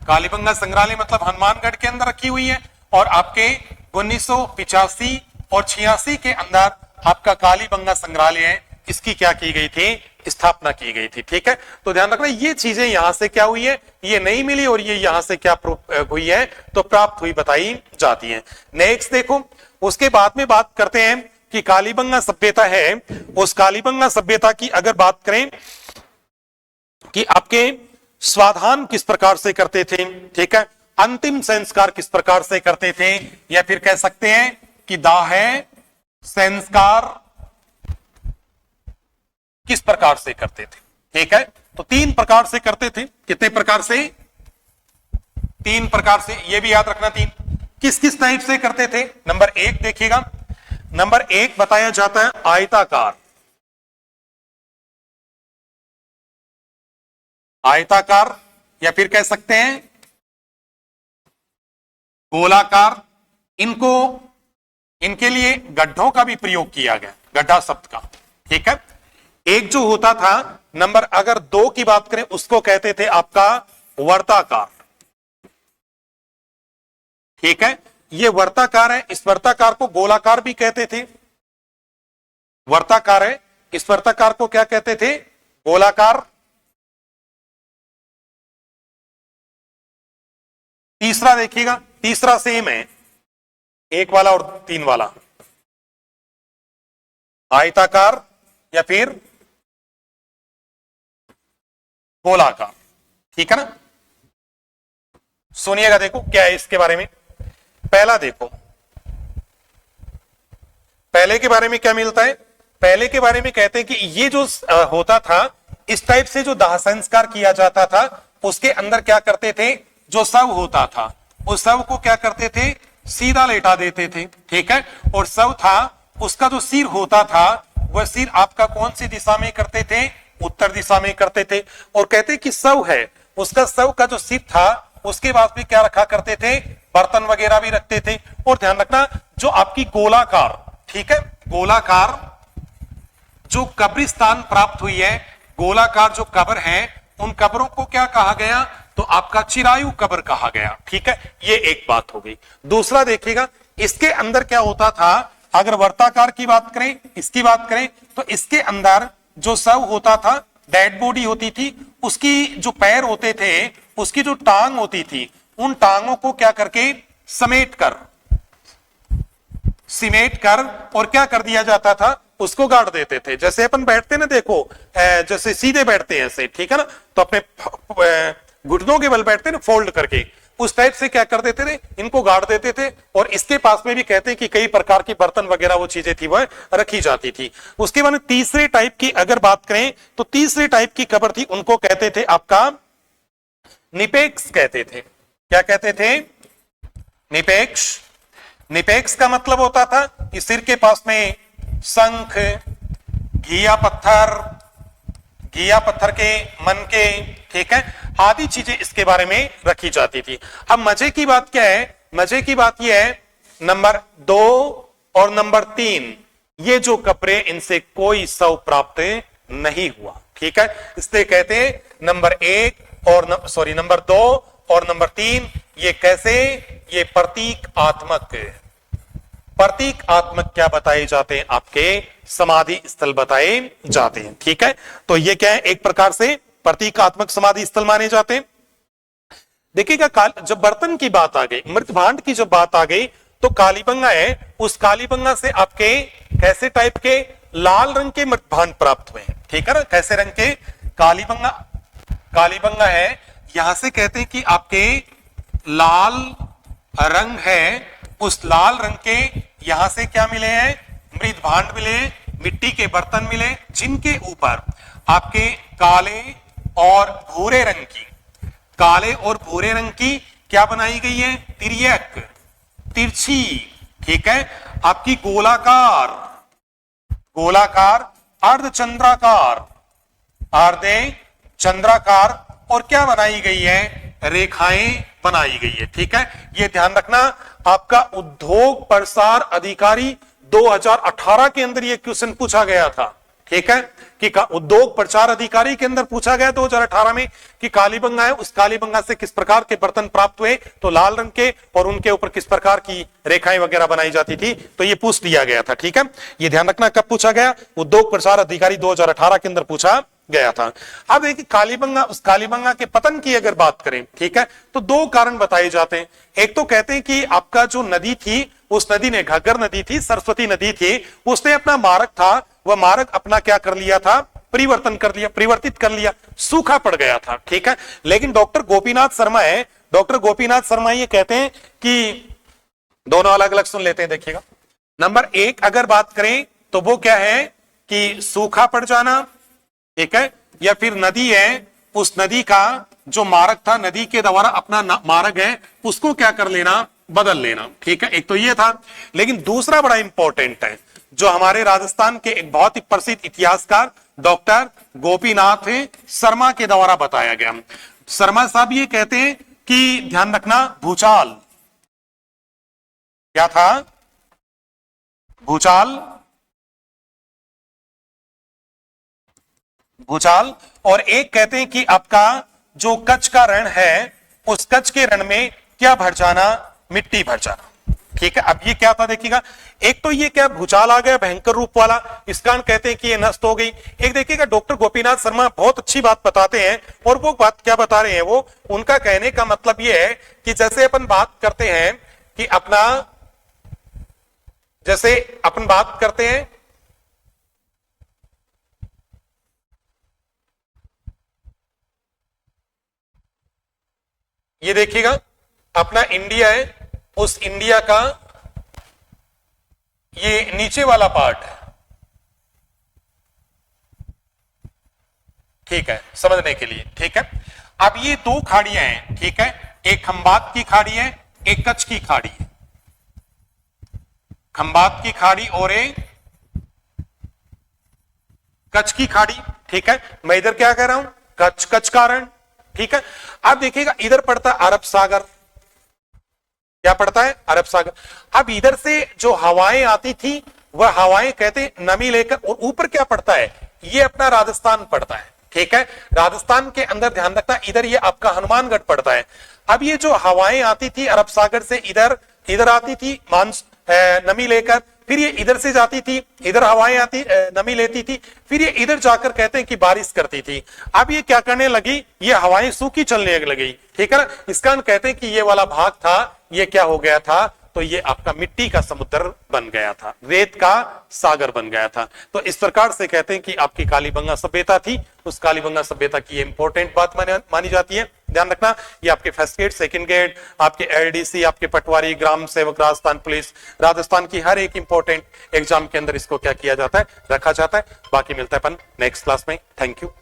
[SPEAKER 1] कालीबंगा संग्रहालय मतलब हनुमानगढ़ के अंदर रखी हुई है। और आपके 1985 और 86 के अंदर आपका कालीबंगा संग्रहालय है, इसकी क्या की गई थी? स्थापना की गई थी। ठीक है, तो ध्यान रखना ये चीजें यहां से क्या हुई है? ये नहीं मिली और ये यहां से क्या हुई है? तो प्राप्त हुई बताई जाती है। नेक्स्ट देखो, उसके बाद में बात करते हैं कि कालीबंगा सभ्यता है, उस कालीबंगा सभ्यता की अगर बात करें कि आपके स्वाधान किस प्रकार से करते थे। ठीक है, अंतिम संस्कार किस प्रकार से करते थे, या फिर कह सकते हैं कि दाह संस्कार किस प्रकार से करते थे। ठीक है, तो 3 प्रकार से करते थे। कितने प्रकार से? 3 प्रकार से, ये भी याद रखना। 3 किस किस टाइप से करते थे? नंबर 1 देखिएगा, नंबर 1 बताया जाता है आयताकार। आयताकार या फिर कह सकते हैं गोलाकार। इनके लिए गड्ढों का भी प्रयोग किया गया, गड्ढा शब्द का। ठीक है, एक जो होता था नंबर अगर 2 की बात करें उसको कहते थे आपका वर्ताकार। ठीक है, ये वर्ताकार है, इस वर्ताकार को गोलाकार भी कहते थे। वर्ताकार है, इस वर्ताकार को क्या कहते थे? गोलाकार। तीसरा देखिएगा, तीसरा सेम है, 1 वाला और 3 वाला, आयताकार या फिर गोलाकार। ठीक है ना, सुनिएगा, देखो क्या है इसके बारे में। पहला देखो, पहले के बारे में क्या मिलता है? पहले के बारे में कहते हैं कि ये जो होता था, इस टाइप से जो दाह संस्कार किया जाता था, उसके अंदर क्या करते थे? जो शव होता था उस शव को क्या करते थे? सीधा लेटा देते थे। ठीक है, और शव था, उसका जो सिर होता था वह सिर आपका कौन सी दिशा में करते थे? उत्तर दिशा में करते थे। और कहते कि शव है, उसका शव का जो सिर था उसके बाद भी क्या रखा करते थे? बर्तन वगैरह भी रखते थे। और ध्यान रखना, जो आपकी गोलाकार, ठीक है, गोलाकार जो कब्रिस्तान प्राप्त हुई है, गोलाकार जो कब्र है, उन कब्रों को क्या कहा गया? तो आपका चिरायु कब्र कहा गया। ठीक है, ये एक बात हो गई। दूसरा देखिएगा, इसके अंदर क्या होता था? अगर वर्ताकार की बात करें, इसकी बात करें, तो इसके अंदर जो शव होता था, डेड बॉडी होती थी, उसकी जो पैर होते थे, उसकी जो टांग होती थी, उन टांगों को क्या करके समेट कर और क्या कर दिया जाता था? उसको गाड़ देते थे। जैसे अपन बैठते ना, देखो जैसे सीधे बैठते हैं ऐसे, ठीक है ना, तो अपने घुटनों के बल बैठते ना फोल्ड करके, उस टाइप से क्या कर देते थे? इनको गाड़ देते थे। और इसके पास में भी कहते हैं कि कई प्रकार की बर्तन वगैरह वो चीजें थी वह रखी जाती थी। उसके बाद तीसरे टाइप की अगर बात करें, तो तीसरे टाइप की कब्र थी, उनको कहते थे आपका निपेक्स कहते थे। क्या कहते थे? निपेक्ष। निपेक्स का मतलब होता था कि सिर के पास में शंख, घिया पत्थर के मन के, ठीक है, आदि चीजें इसके बारे में रखी जाती थी। अब मजे की बात क्या है? मजे की बात यह है, नंबर 2 और नंबर 3 ये जो कब्रें, इनसे कोई शव प्राप्त नहीं हुआ। ठीक है, इसलिए कहते हैं नंबर 1 और नंबर 2 और नंबर 3 ये कैसे? ये प्रतीक आत्मक क्या बताए जाते हैं? आपके समाधि स्थल बताए जाते हैं। ठीक है, तो ये क्या है? एक प्रकार से प्रतीकात्मक समाधि स्थल माने जाते हैं। देखिएगा, जब बर्तन की बात आ गई, मृत भांड की जब बात आ गई, तो कालीबंगा है, उस कालीबंगा से आपके कैसे टाइप के? लाल रंग के मृत भांड प्राप्त हुए हैं। ठीक है ना, कैसे रंग के? कालीबंगा है, यहां से कहते हैं कि आपके लाल रंग है, उस लाल रंग के यहां से क्या मिले हैं? मृत भांड मिले, मिट्टी के बर्तन मिले, जिनके ऊपर आपके काले और भूरे रंग की क्या बनाई गई है? तिर्यक, तिरछी, ठीक है, आपकी गोलाकार, अर्धचंद्राकार और क्या बनाई गई है? रेखाएं बनाई गई है। ठीक है, ये ध्यान रखना, आपका उद्योग प्रसार अधिकारी 2018 के अंदर ये क्वेश्चन पूछा गया था। ठीक है, कि उद्योग प्रचार अधिकारी के अंदर पूछा गया 2018 में कि कालीबंगा है, उस कालीबंगा से किस प्रकार के बर्तन प्राप्त हुए? तो लाल रंग के, और उनके ऊपर किस प्रकार की रेखाएं वगैरह बनाई जाती थी, तो ये पूछ लिया गया था। ठीक है, ये ध्यान रखना, कब पूछा गया? उद्योग प्रचार अधिकारी 2018 के अंदर पूछा गया था। अब देखिए कालीबंगा, उस कालीबंगा के पतन की अगर बात करें, ठीक है, तो 2 कारण बताए जाते हैं। एक तो कहते हैं कि आपका जो नदी थी, उस नदी ने, घग्गर नदी थी, सरस्वती नदी थी, उसने अपना मार्ग था, वह मार्ग अपना क्या कर लिया था? परिवर्तित कर लिया, सूखा पड़ गया था। ठीक है, लेकिन डॉक्टर गोपीनाथ शर्मा ये कहते हैं कि दोनों अलग अलग सुन लेते हैं। देखिएगा, नंबर 1 अगर बात करें तो वो क्या है कि सूखा पड़ जाना, ठीक है, या फिर नदी है, उस नदी का जो मार्ग था, नदी के द्वारा अपना मार्ग है उसको क्या कर लेना, बदल लेना। ठीक है, एक तो ये था। लेकिन दूसरा बड़ा इंपॉर्टेंट है, जो हमारे राजस्थान के एक बहुत ही प्रसिद्ध इतिहासकार डॉक्टर गोपीनाथ शर्मा के द्वारा बताया गया। शर्मा साहब ये कहते हैं कि ध्यान रखना, भूचाल क्या था, भूचाल, भूचाल। और एक कहते हैं कि आपका जो कच्छ का रण है, उस कच्छ के रण में क्या भर जाना, मिट्टी भर जाना। ठीक है, अब ये क्या था देखिएगा, एक तो ये क्या भूचाल आ गया भयंकर रूप वाला, इस कारण कहते हैं कि ये नष्ट हो गई। एक देखिएगा डॉक्टर गोपीनाथ शर्मा बहुत अच्छी बात बताते हैं, और वो बात क्या बता रहे हैं, वो उनका कहने का मतलब ये है कि जैसे अपन बात करते हैं कि अपना, जैसे अपन बात करते हैं ये देखिएगा अपना इंडिया है, उस इंडिया का ये नीचे वाला पार्ट है। ठीक है, समझने के लिए। ठीक है, अब ये दो खाड़ियां हैं। ठीक है, एक खंबात की खाड़ी है, एक कच्छ की खाड़ी है। खंबात की खाड़ी और एक कच्छ की खाड़ी। ठीक है, मैं इधर क्या कह रहा हूं, कच्छ, कच्छ कारण। ठीक है, अब देखिएगा इधर पड़ता है अरब सागर, क्या पड़ता है, अरब सागर। अब इधर से जो हवाएं आती थी, वह हवाएं कहते नमी लेकर, और ऊपर क्या पड़ता है, ये अपना राजस्थान पड़ता है। ठीक है, राजस्थान के अंदर ध्यान रखना, इधर ये आपका हनुमानगढ़ पड़ता है। अब ये जो हवाएं आती थी अरब सागर से, इधर इधर आती थी नमी लेकर, फिर ये इधर से जाती थी, इधर हवाएं आती नमी लेती थी, फिर ये इधर जाकर कहते हैं कि बारिश करती थी। अब ये क्या करने लगी, ये हवाएं सूखी चलने लगी। ठीक है ना, इस कारण कहते हैं कि ये वाला भाग था, ये क्या हो गया था, तो ये आपका मिट्टी का समुद्र बन गया था, रेत का सागर बन गया था। तो इस प्रकार से कहते हैं कि आपकी कालीबंगा सभ्यता थी, उस कालीबंगा सभ्यता की इंपॉर्टेंट बात मानी जाती है। ध्यान रखना, ये आपके फर्स्ट गेट, सेकंड गेट, आपके एलडीसी, आपके पटवारी, ग्राम सेवक, राजस्थान पुलिस, राजस्थान की हर एक इंपॉर्टेंट एग्जाम के अंदर इसको क्या किया जाता है, रखा जाता है। बाकी मिलता है अपन नेक्स्ट क्लास में। Thank you.